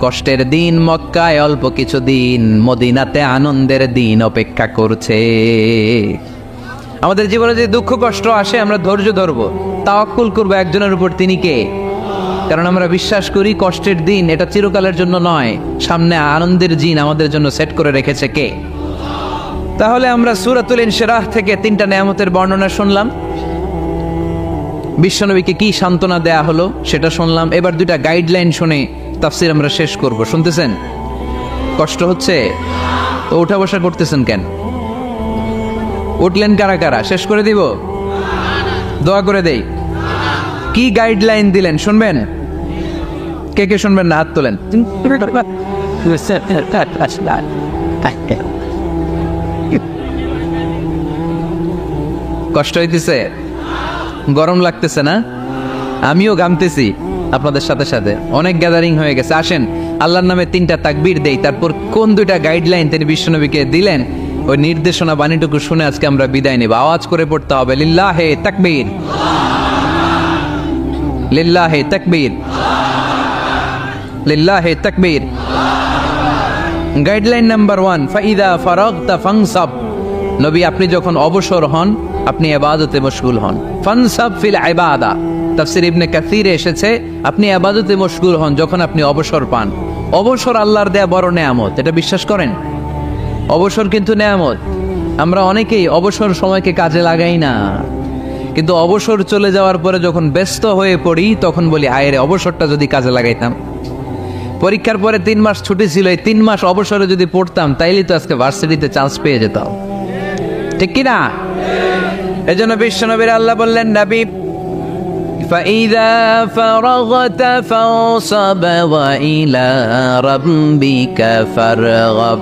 কষ্টের দিন মক্কায় অল্প কিছু দিন, মদিনাতে আনন্দের দিন অপেক্ষা করছে। আমাদের জীবনে যে দুঃখ কষ্ট আসে আমরা ধৈর্য ধরবো, তাওয়াক্কুল করবো একজনের উপর, তিনি কে? কারণ আমরা বিশ্বাস করি কষ্টের দিন এটা চিরকালের জন্য নয়, সামনে আনন্দের দিন আমাদের জন্য সেট করে রেখেছে কে? তাহলে আমরা সূরাতুল ইনশিরাহ থেকে 3টা নেয়ামতের বর্ণনা শুনলাম, বিশ্বনবীকে কি সান্ত্বনা দেয়া হলো সেটা শুনলাম। এবার 2টা গাইডলাইন শুনে তাফসীর আমরা শেষ করব। শুনতেছেন? কষ্ট হচ্ছে তো উঠা বসা করতেছেন কেন? উঠলেন কারা কারা? শেষ করে দিব? দোয়া করে দেই। কি গাইডলাইন দিলেন শুনবেন? কে কে শুনবেন না হাত তোলেন। কষ্ট হইতেছে? গরম লাগতেছে না? আমিও ঘামতেছি আপনাদের সাথে সাথে। অনেক গ্যাদারিং হয়ে গেছে। আসেন আল্লাহর নামে 3টা তাকবীর দেই, তারপর কোন 2টা গাইডলাইন তিনি বিশ্বনবীকে দিলেন ওই নির্দেশনা বাণীটুকু শুনে আজকে আমরা বিদায় নেব। আওয়াজ করে পড়তে হবে লিল্লাহে তাকবীর, লিল্লাহে তাকবীর, লিল্লাহে তাকবীর। গাইডলাইন নাম্বার 1, ফাইদা ফারাগতা ফানসাব। নবী আপনি যখন অবসর হন আপনি ইবাদতে মশগুল হন। ফানসাব ফিল ইবাদা, তাফসীর ইবনে কাসিরে এসেছে আপনি ইবাদতে মশগুল হন যখন আপনি অবসর পান। অবসর আল্লাহর দেয়া বড় নেয়ামত, এটা বিশ্বাস করেন? অবসর কিন্তু নেয়ামত। আমরা অনেকেই অবসর সময়কে কাজে লাগাই না, কিন্তু অবসর চলে যাওয়ার পরে যখন ব্যস্ত হয়ে পড়ি তখন বলি হায় রে, অবসরটা যদি কাজে লাগাইতাম। পরীক্ষার পরে 3 মাস ছুটি ছিল, এই 3 মাস অবসরে যদি পড়তাম তাইলে তো আজকে ভার্সিটিতে চান্স পেয়ে যেতাম, ঠিক কি না? এজন্য বিশ্বনবীর আল্লাহ বললেন নবী فَإِذَا فَرَغْتَ فَانصَبْ وَإِلَى رَبِّكَ فَارْغَب।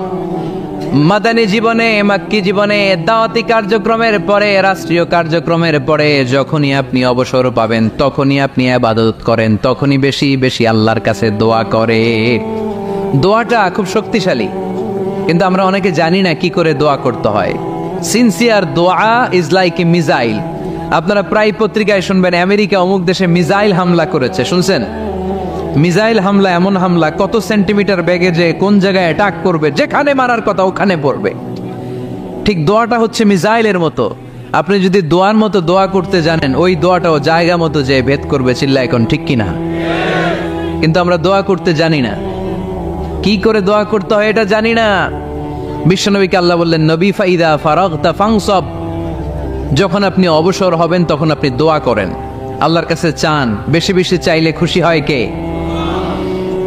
মাদানী জীবনে, মাক্কি জীবনে, দাওয়াতি কার্যক্রমের পরে, রাষ্ট্রীয় কার্যক্রমের পরে যখনই আপনি অবসর পাবেন তখনই আপনি ইবাদত করেন, তখনই বেশি বেশি আল্লাহর কাছে দোয়া করে। দোয়াটা খুব শক্তিশালী, কিন্তু আমরা অনেকে জানি না কি করে দোয়া করতে হয়। সিনসিয়ার দোয়া ইজ লাইক এ মিসাইল। আপনারা প্রায় পত্রিকায় শুনবেন আমেরিকা অমুক দেশে মিসাইল হামলা করেছে, শুনছেন? মিসাইল হামলা এমন হামলা, কত সেন্টিমিটার বেগে যে কোন জায়গায় অ্যাটাক করবে, যেখানে মারার কথা ওখানে পড়বে। ঠিক দোয়াটা হচ্ছে মিসাইলের মতো। আপনি যদি দোয়ার মতো দোয়া করতে জানেন, ওই দোয়াটাও জায়গা মতো যে ভেদ করবে। চিল্লা এখন ঠিক কিনা? কিন্তু আমরা দোয়া করতে জানি না, কি করে দোয়া করতে হয় এটা জানি না। বিশ্বনবীকে আল্লাহ বললেন নবী ফাইদা ফারাগতা ফানসাব, যখন আপনি অবসর হবেন তখন আপনি দোয়া করেন, আল্লাহর কাছে চান। বেশি বেশি চাইলে খুশি হয় কে?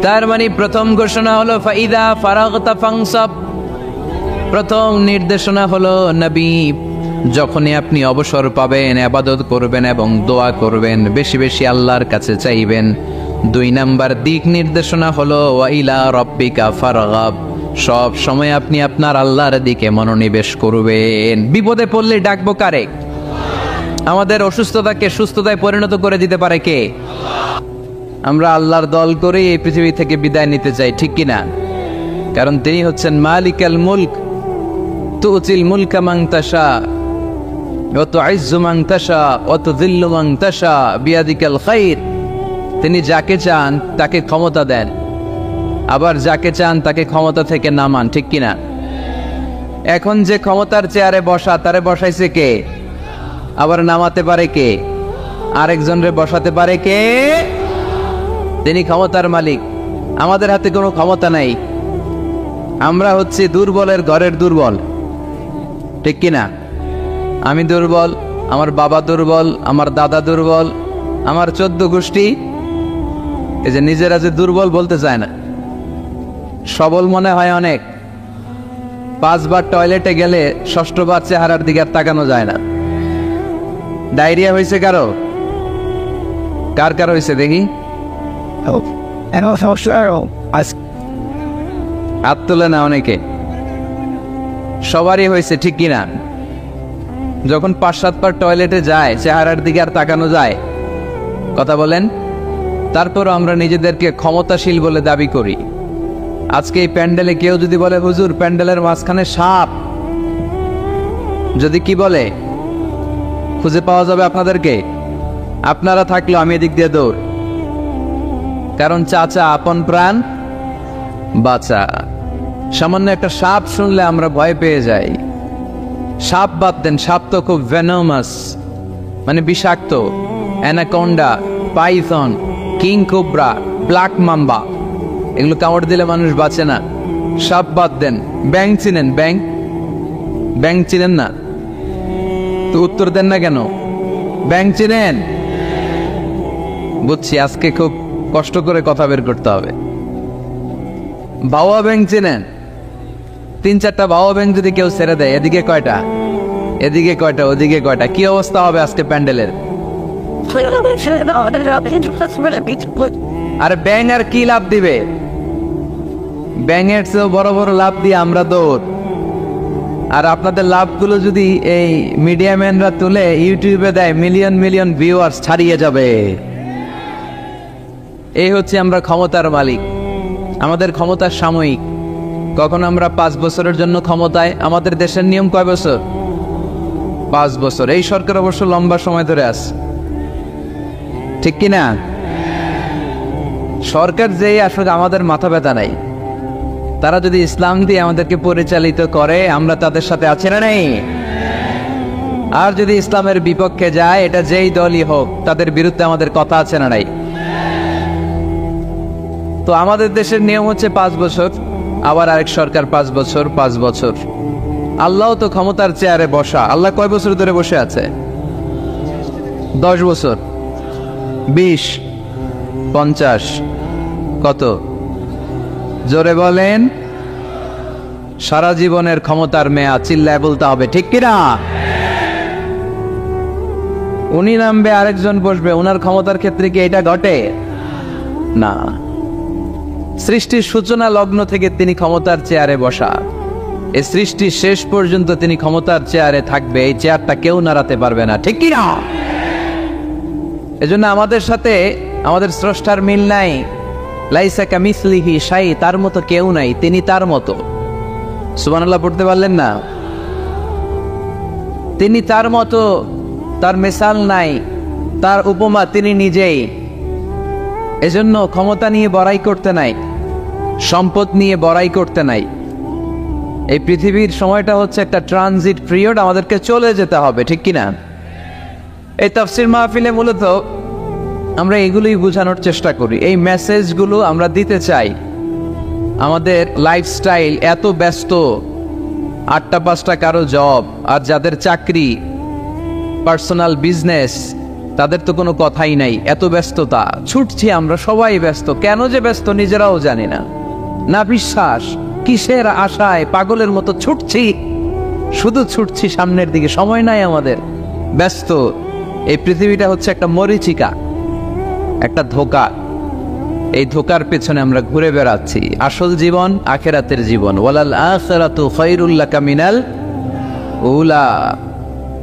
তার মানে প্রথম ঘোষণা হলো ফাইদা ফারাগতা ফানসাব। প্রথম নির্দেশনা হলো নবী যখনই আপনি অবসর পাবেন ইবাদত করবেন এবং দোয়া করবেন, বেশি বেশি আল্লাহর কাছে চাইবেন। 2 নাম্বার দিক নির্দেশনা হলো ওয়াইলা রাব্বিকা ফারগাব, সব সময় আপনি আপনার আল্লাহর দিকে মনোনিবেশ করবেন। বিপদে পড়লে ডাকবো কারে? আমাদের অসুস্থতাকে সুস্থতায় পরিণত করে দিতে পারে কে? আমরা আল্লাহর দল করে এই পৃথিবী থেকে বিদায় নিতে চাই, ঠিক কিনা? কারণ তিনি হচ্ছেন মালিকাল মুলক, তুতিল মুলকা মান তাশা ওয়া তুইজ্জু মান তাশা ওয়া তুযিল্লু মান তাশা বিয়াদিকাল খাইর। তিনি যাকে চান তাকে ক্ষমতা দেন, আবার যাকে চান তাকে ক্ষমতা থেকে নামান, ঠিক কিনা? এখন যে ক্ষমতার চেয়ারে বসা, তারে বসাইছে কে? আবার নামাতে পারে কে? আরেকজনরে বসাতে পারে কে? তিনি ক্ষমতার মালিক। আমাদের হাতে কোনো ক্ষমতা নাই। আমরা হচ্ছি দুর্বলের ঘরের দুর্বল, ঠিক কিনা? আমি দুর্বল, আমার বাবা দুর্বল, আমার দাদা দুর্বল, আমার 14 গোষ্ঠী এই যে নিজেরা যে দুর্বল বলতে চায় না, সবল মনে হয় অনেক। 5 বার টয়লেটে গেলে 6ষ্ঠ বার চেহারার দিকে আর তাকানো যায় না। ডায়রিয়া হয়েছে কারো? কার কার হয়েছে দেখি? হাত তোলে না অনেকে। সবারই হয়েছে, ঠিক কিনা? যখন 5-7 বার টয়লেটে যায় চেহারার দিকে আর তাকানো যায়? কথা বলেন। তারপরও আমরা নিজেদেরকে ক্ষমতাশীল বলে দাবি করি। আজকে এই প্যান্ডেলে কেউ যদি বলে হুজুর প্যান্ডেলের মাঝখানে সাপ, যদি কি বলে খুঁজে পাওয়া যাবে আপনাদেরকে? আপনারা থাকলেও আমি এদিক দিয়ে দৌড়। কারণ চাচা আপন প্রাণ বাঁচা। সামান্য একটা সাপ শুনলে আমরা ভয় পেয়ে যাই। সাপ বাদ দেন, সাপ তো খুব ভেনোমাস, মানে বিষাক্ত। Anaconda, Python, king cobra, black mamba, এগুলো কামড় দিলে মানুষ বাঁচে না। সাপ বাদ দেন। ব্যাং চিনেন? ব্যাং, ব্যাং চিনেন না তো উত্তর দেন না কেন? ব্যাং চিনেন? বুঝছি আজকে খুব কষ্ট করে কথা বের করতে হবে। বাওয়া ব্যাং চিনেন? 3-4টা বাওয়া ব্যাং যদি কেউ ছেড়ে দেয়, এদিকে কয়টা, এদিকে কয়টা, ওদিকে কয়টা, কি অবস্থা হবে আজকে প্যান্ডেলের? আরে ব্যাং আর কি লাভ দিবে? ব্যাঙের চেয়েও বড় বড় লাভ দিয়ে আমরা দৌড়। আর আপনাদের লাভগুলো যদি এই মিডিয়া ম্যানরা তুলে ইউটিউবে দেয়, মিলিয়ন মিলিয়ন ভিউয়ার্স ছাড়িয়ে যাবে। এই হচ্ছে আমরা ক্ষমতার মালিক। আমাদের ক্ষমতার সাময়িক। কখন আমরা 5 বছরের জন্য ক্ষমতায়। আমাদের দেশের নিয়ম কয় বছর? 5 বছর। এই সরকার অবশ্য লম্বা সময় ধরে আছে, ঠিক কিনা? সরকার যেই আসলে আমাদের মাথা ব্যথা নাই। তারা যদি ইসলাম দিয়ে আমাদেরকে পরিচালিত করে, আমরা তাদের সাথে আছি না নেই? আর যদি ইসলামের বিপক্ষে যায়, এটা যেই দলই হোক, তাদের বিরুদ্ধে আমাদের কথা আছে না নাই? তো আমাদের দেশের নিয়ম হচ্ছে 5 বছর, আবার আরেক সরকার 5 বছর, 5 বছর। আল্লাহ তো ক্ষমতার চেয়ারে বসা। আল্লাহ কয় বছর ধরে বসে আছে? 10 বছর, 20, 50, কত? জোরে বলেন। সারা জীবনের ক্ষমতার মেয়াদ, চিল্লায় বলতে হবে, ঠিক কিনা? উনি নামবে, আরেকজন বসবে, ওনার ক্ষমতার ক্ষেত্রে কি এটা ঘটে? না। সৃষ্টির সূচনা লগ্ন থেকে তিনি ক্ষমতার চেয়ারে বসা। এই সৃষ্টির শেষ পর্যন্ত তিনি ক্ষমতার চেয়ারে থাকবে। এই চেয়ারটা কেউ নাড়াতে পারবে না, ঠিক কিনা? এজন্য আমাদের সাথে আমাদের স্রষ্টার মিল নাই। লাইসা কামিসলিহি শাই, তার মতো কেউ নাই, তিনি তার মতো। সুবহানাল্লাহ পড়তে পারলেন না? তিনি তার মতো, তার মিসাল নাই, তার উপমা তিনি নিজেই। এজন্য ক্ষমতা নিয়ে বড়াই করতে নাই, সম্পদ নিয়ে বড়াই করতে নাই। এই পৃথিবীর সময়টা হচ্ছে একটা ট্রানজিট পিরিয়ড, আমাদেরকে চলে যেতে হবে, ঠিক কিনা? এই তাফসির মাহফিলে মূলত আমরা এগুলোই বোঝানোর চেষ্টা করি, এই মেসেজগুলো আমরা দিতে চাই। আমাদের লাইফস্টাইল এত ব্যস্ত, 8টা 5টা কারো জব, আর যাদের চাকরি, পার্সোনাল বিজনেস, তাদের তো কোনো কথাই নাই। এত ব্যস্ততা, ছুটছি আমরা, সবাই ব্যস্ত। কেন যে ব্যস্ত নিজেরাও জানি না। না বিশ্বাস, কিসের আশায় পাগলের মতো ছুটছি, শুধু ছুটছি সামনের দিকে, সময় নাই আমাদের, ব্যস্ত। এই পৃথিবীটা হচ্ছে একটা মরীচিকা, একটা ধোঁকা। এই ধোঁকার পেছনে আমরা ঘুরে বেড়াচ্ছি। আসল জীবন আখিরাতের জীবন। ওয়ালাল আখিরাতু খায়রুল লাকা মিনাল উলা।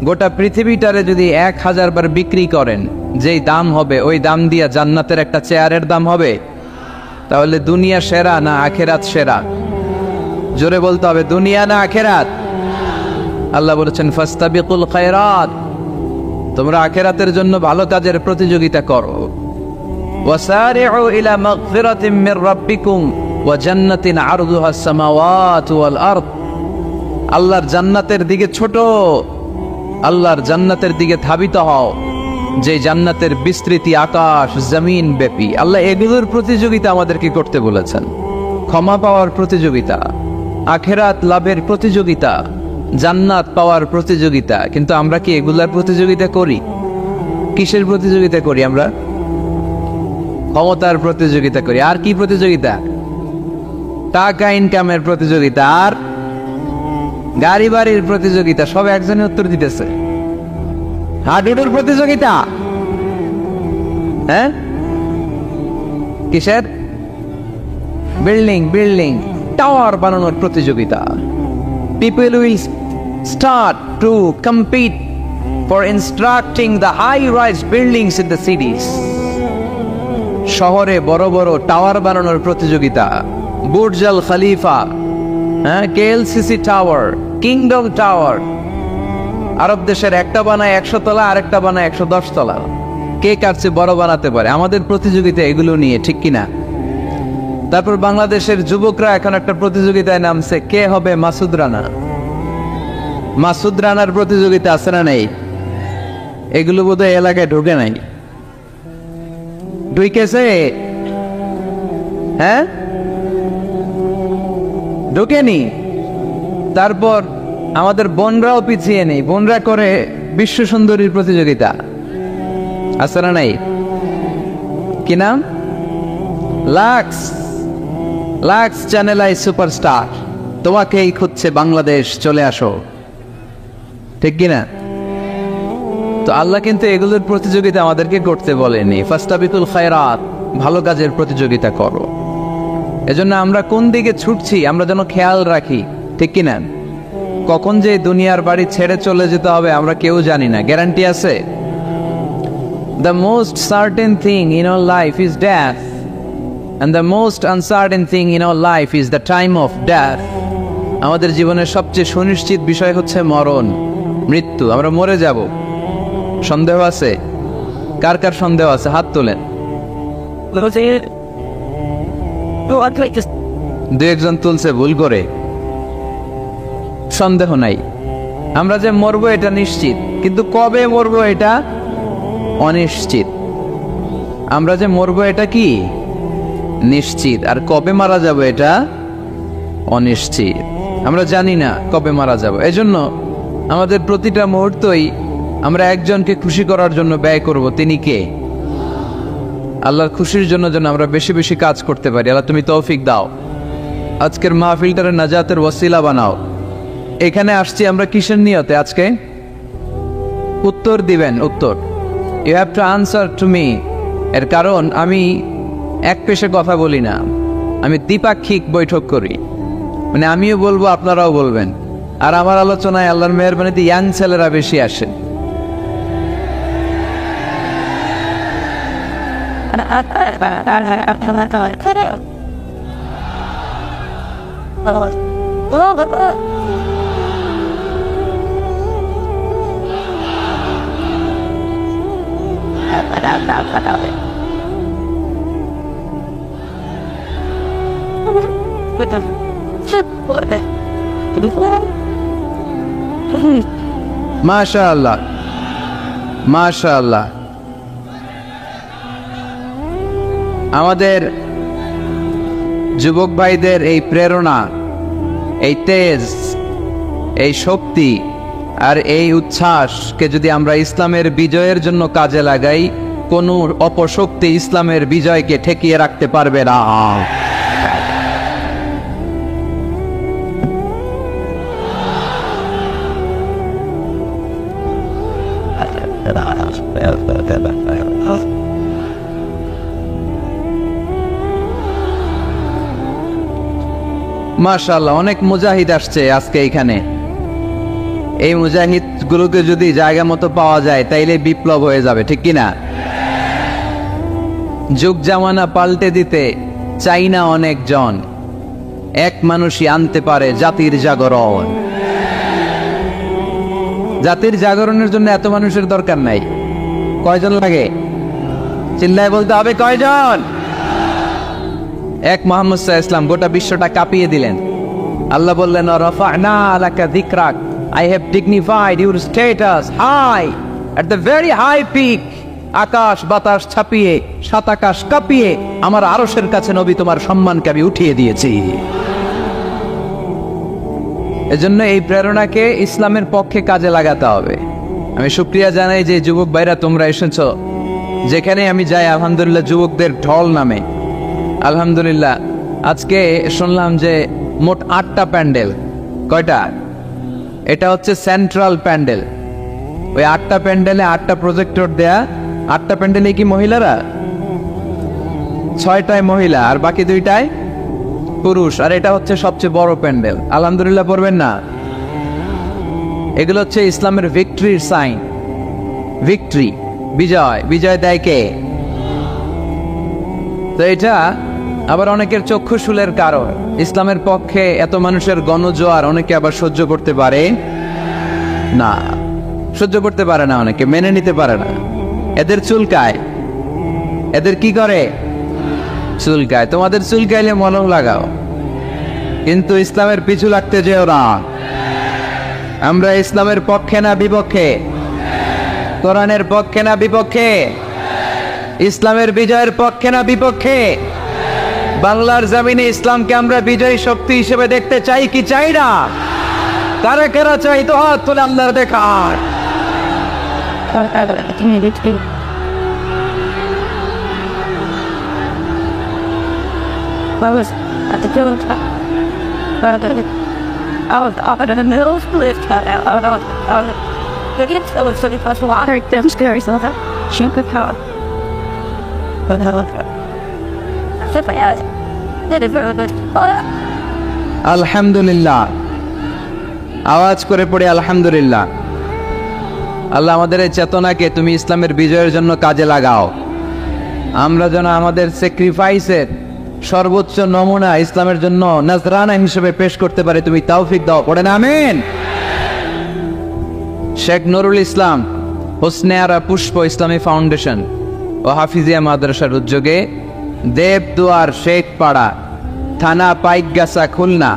গোটা পৃথিবীটারে যদি 1000 বার বিক্রি করেন, যেই দাম হবে ওই দাম দিয়া জান্নাতের একটা চেয়ারের দাম হবে। তাহলে দুনিয়া সেরা না আখেরাত সেরা? জোরে বলতে হবে, দুনিয়া না আখেরাত? আল্লাহ বলেছেন ফাস্তাবিকুল খায়রাত, তোমরা আখেরাতের জন্য ভালো কাজের প্রতিযোগিতা করো। ওয়াসারিউ ইলা মাগফিরাতিম মির রাব্বিকুম ওয়া জান্নাতিন আরদুহাস সামাওয়াতু ওয়াল আরদ, আল্লাহর জান্নাতের দিকে ছোট, আল্লাহর জান্নাতের দিকে ধাবিত হও, যে জান্নাতের বিস্তৃতি আকাশ জমিন ব্যাপী। আল্লাহ এগুলোর প্রতিযোগিতা আমাদেরকে করতে বলেছেন। ক্ষমা পাওয়ার প্রতিযোগিতা, আখেরাত লাভের প্রতিযোগিতা, জান্নাত পাওয়ার প্রতিযোগিতা। কিন্তু আমরা কি এগুলার প্রতিযোগিতা করি? কিসের প্রতিযোগিতা করি আমরা? ক্ষমতার প্রতিযোগিতা করি। আর কি প্রতিযোগিতা? টাকা ইনকামের প্রতিযোগিতা, আর গাড়ি বাড়ির প্রতিযোগিতা। সব একজনে উত্তর দিতেছে। হাডুডুর প্রতিযোগিতা, হ্যাঁ কিসের? বিল্ডিং টাওয়ার বানানোর প্রতিযোগিতা। People will start to compete for constructing the high-rise buildings in the cities. শহরে বড় বড় টাওয়ার বানানোর প্রতিযোগিতা। বুর্জ আল খলিফা, কেএলসিসি টাওয়ার, কিংডম টাওয়ার। আরব দেশের একটা বানায় 100 তলা, আরেকটা বানায় 110 তলা। কে কার চেয়ে বড় বানাতে পারে? আমাদের প্রতিযোগিতা এগুলো নিয়ে, ঠিক কিনা? তারপর বাংলাদেশের যুবকরা এখন একটা প্রতিযোগিতায় নামছে, কে হবে মাসুদ রানা। মাসুদ রানার প্রতিযোগিতা আছে না নেই? এগুলো বোধহয় এলাকায় ঢুকে নাই। ঢুকেছে? হ্যাঁ, ঢুকেনি। তারপর আমাদের বোনরাও পিছিয়ে নেই, বোনরা করে বিশ্ব সুন্দরীর প্রতিযোগিতা, আছে না নাই? কি নাম? লাক্স চ্যানেল আই সুপারস্টার, তোমাকেই খুঁজছে বাংলাদেশ, চলে আসো, ঠিক কিনা? তো আল্লাহ কিন্তু এগুলোর প্রতিযোগিতা আমাদেরকে করতে বলেনি। ফাস্তাবিকুল খায়রাত, ভালো কাজের প্রতিযোগিতা করো। এজন্য আমরা কোন দিকে ছুটছি আমরা যেন খেয়াল রাখি, ঠিক কিনা? কখন যে দুনিয়ার বাড়ি ছেড়ে চলে যেতে হবে আমরা কেউ জানি না, গ্যারান্টি আছে? The most certain thing in our life is death, and the most uncertain thing in our life is the time of death. আমাদের জীবনের সবচেয়ে সুনিশ্চিত বিষয় হচ্ছে মরণ, মৃত্যু। আমরা মরে যাব। সন্দেহ আছে? কার কার সন্দেহ আছে? হাত তোলেন। দু একজন তুলছে ভুল করে। সন্দেহ নাই, আমরা যে মরবো এটা নিশ্চিত, কিন্তু কবে মরবো এটা অনিশ্চিত। আমরা যে মরবো এটা কি নিশ্চিত, আর কবে মারা যাব এটা অনিশ্চিত। আমরা জানি না কবে মারা যাব। এজন্য আমাদের প্রতিটা মুহূর্তই আমরা একজনকে খুশি করার জন্য ব্যয় করব। তিনি কে? আল্লাহর খুশির জন্য যেন আমরা বেশি বেশি কাজ করতে পারি। আল্লাহ তুমি তৌফিক দাও। আজকের মাহফিলটারে নাজাতের ওসিলা বানাও। এখানে আসছি আমরা কিসের নিয়তে? আজকে উত্তর দিবেন, উত্তর। You have to answer to me. এর কারণ আমি এক পেশে কথা বলি না, আমি দ্বিপাক্ষিক বৈঠক করি। মানে আমিও বলবো, আপনারাও বলবেন। আর আমার আলোচনায় আল্লাহর মেহেরবানিতে ইয়াং ছেলেরা বেশি আসে। মাশাআল্লাহ, মাশাআল্লাহ। আমাদের যুবক ভাইদের এই প্রেরণা, এই তেজ, এই শক্তি আর এই উচ্ছ্বাসকে যদি আমরা ইসলামের বিজয়ের জন্য কাজে লাগাই, কোনো অপশক্তি ইসলামের বিজয়কে ঠেকিয়ে রাখতে পারবে না। মাশাআল্লাহ, অনেক মুজাহিদ আসছে আজকে এখানে। এই মুজাহিদ যুগগুলোকে যদি জায়গা মতো পাওয়া যায় তাইলে বিপ্লব হয়ে যাবে, ঠিক কিনা? যুগ জামানা পাল্টে দিতে চাই না অনেকজন, এক মানুষই আনতে পারে জাতির জাগরণ। জাতির জাগরণের জন্য এত মানুষের দরকার নাই। কয়জন লাগে? চিল্লায় বলতে হবে কয়জন? এক মুহাম্মদ সাল্লাল্লাহু আলাইহি ওয়াসাল্লাম গোটা বিশ্বটা কাঁপিয়ে দিলেন। আল্লাহ বললেন, রাফা'না লাকা যিকরাক, I have dignified your status high at the very high peak. আকাশ বাতাস ছাপিয়ে, সাত আকাশ কাঁপিয়ে আমার আরশের কাছে নবী তোমার সম্মানকে আমি উঠিয়ে দিয়েছি। এজন্য এই প্রেরণাকে ইসলামের পক্ষে কাজে লাগাতে হবে। আমি শুকরিয়া জানাই যে যুবক ভাইরা তোমরা এসেছো। যেখানে আমি যাই আলহামদুলিল্লাহ যুবকদের ঢল নামে। আলহামদুলিল্লাহ আজকে শুনলাম যে মোট 8টা প্যান্ডেল। কয়টা? এটা হচ্ছে সেন্ট্রাল প্যান্ডেল। ওই 8টা প্যান্ডেলে 8টা প্রজেক্টর দেয়া। 8টা প্যান্ডেলে কি মহিলারা? 6টায় মহিলা আর বাকি 2টায় পুরুষ। আর এটা হচ্ছে সবচেয়ে বড় প্যান্ডেল। আলহামদুলিল্লাহ পড়বেন না? এগুলো হচ্ছে ইসলামের ভিক্টরির সাইন। ভিক্টরি, বিজয়। বিজয় দেয় কে? তো এটা আবার অনেকের চক্ষুশূলের কারণ। ইসলামের পক্ষে এত মানুষের গণজোয়ার অনেকে আবার সহ্য করতে পারে না। সহ্য করতে পারে না, অনেকে মেনে নিতে পারে না। এদের চুলকায়। এদের কি করে? চুলকায়। তোমাদের চুলকাইলে মলম লাগাও, কিন্তু ইসলামের পিছু লাগতে যেও না। আমরা ইসলামের পক্ষে না বিপক্ষে? কোরআনের পক্ষে না বিপক্ষে? ইসলামের বিজয়ের পক্ষে না বিপক্ষে? বাংলার জমিনে ইসলামকে আমরা বিজয়ী শক্তি হিসেবে দেখতে চাই কি চাই না? কারা কারা চাই তো হাত তুলে আল্লাহর দেখার। I was at the middle top. I was up in the middle of the lift. I was sitting across the water. Them scary, so that she could power. But I was sit my ass. Did it very good. আলহামদুলিল্লাহ। আওয়াজ করে পড়ে আলহামদুলিল্লাহ। আল্লাহ আমাদের এই চেতনাকে তুমি ইসলামের বিজয়ের জন্য কাজে লাগাও। আমরা যেন আমাদের স্যাক্রিফাইসের সর্বোচ্চ নমুনা ইসলামের জন্য নাজরানা হিসেবে পেশ করতে পারে তুমি তৌফিক দাও। পড়েন আমিন। শেখ নুরুল ইসলাম হোসনে আরা পুষ্প ইসলামী ফাউন্ডেশন ও হাফিজিয়া মাদ্রাসার উদ্যোগে দেবদুয়ার শেখপাড়া, থানা পাইকগাছা, খুলনা।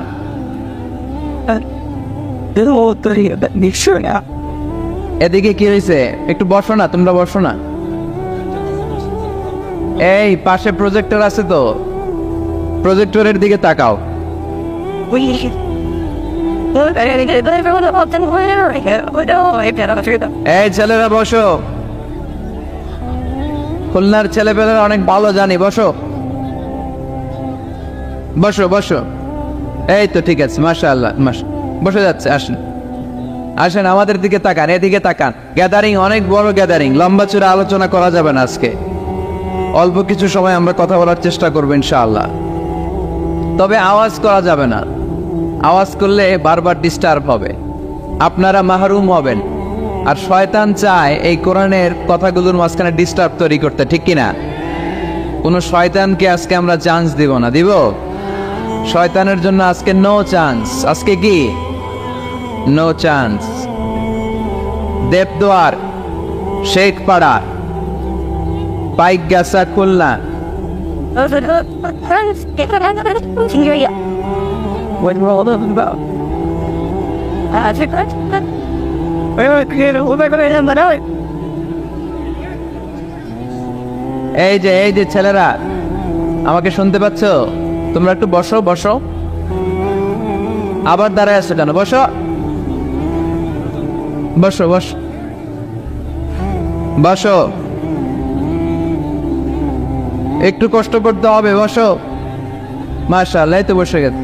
এদিকে কি হয়েছে? একটু বসো না, তোমরা বসো না। এই পাশে প্রজেক্টর আছে তো, প্রজেক্টরের দিকে তাকাও। এই ছেলেরা বসো। খুলনার ছেলেপেলেরা অনেক ভালো জানি। বসো বসো বসো। এই তো ঠিক আছে, মাশাআল্লাহ। বসে যাচ্ছে। আসেন আসেন, আমাদের দিকে তাকান, এদিকে তাকান। গ্যাদারিং অনেক বড় গ্যাদারিং, লম্বা চূড়া আলোচনা করা যাবে না আজকে। অল্প কিছু সময় আমরা কথা বলার চেষ্টা করবো ইনশাআল্লাহ। তবে আওয়াজ করা যাবে না। আওয়াজ করলে বারবার ডিস্টার্ব হবে, আপনারা মাহরুম হবেন। আর শয়তান চায় এই কোরআনের কথাগুলোর মাঝখানে ডিস্টার্ব তৈরি করতে, ঠিক কিনা? কোনো শয়তানকে আজকে আমরা চান্স দিব না। দিব? শয়তানের জন্য আজকে নো চান্স। আজকে কি? No chance. দেবদুয়ার শেখপাড়া, পাইকগাছা, খুলনা। এই যে ছেলেরা, আমাকে শুনতে পাচ্ছ? তোমরা একটু বসো বসো। আবার দাঁড়ায় আছো কেন? বসো বসো বসো বসো। একটু কষ্ট করতে হবে, বসো। মাশাআল্লাহ, এই তো বসে গেছে।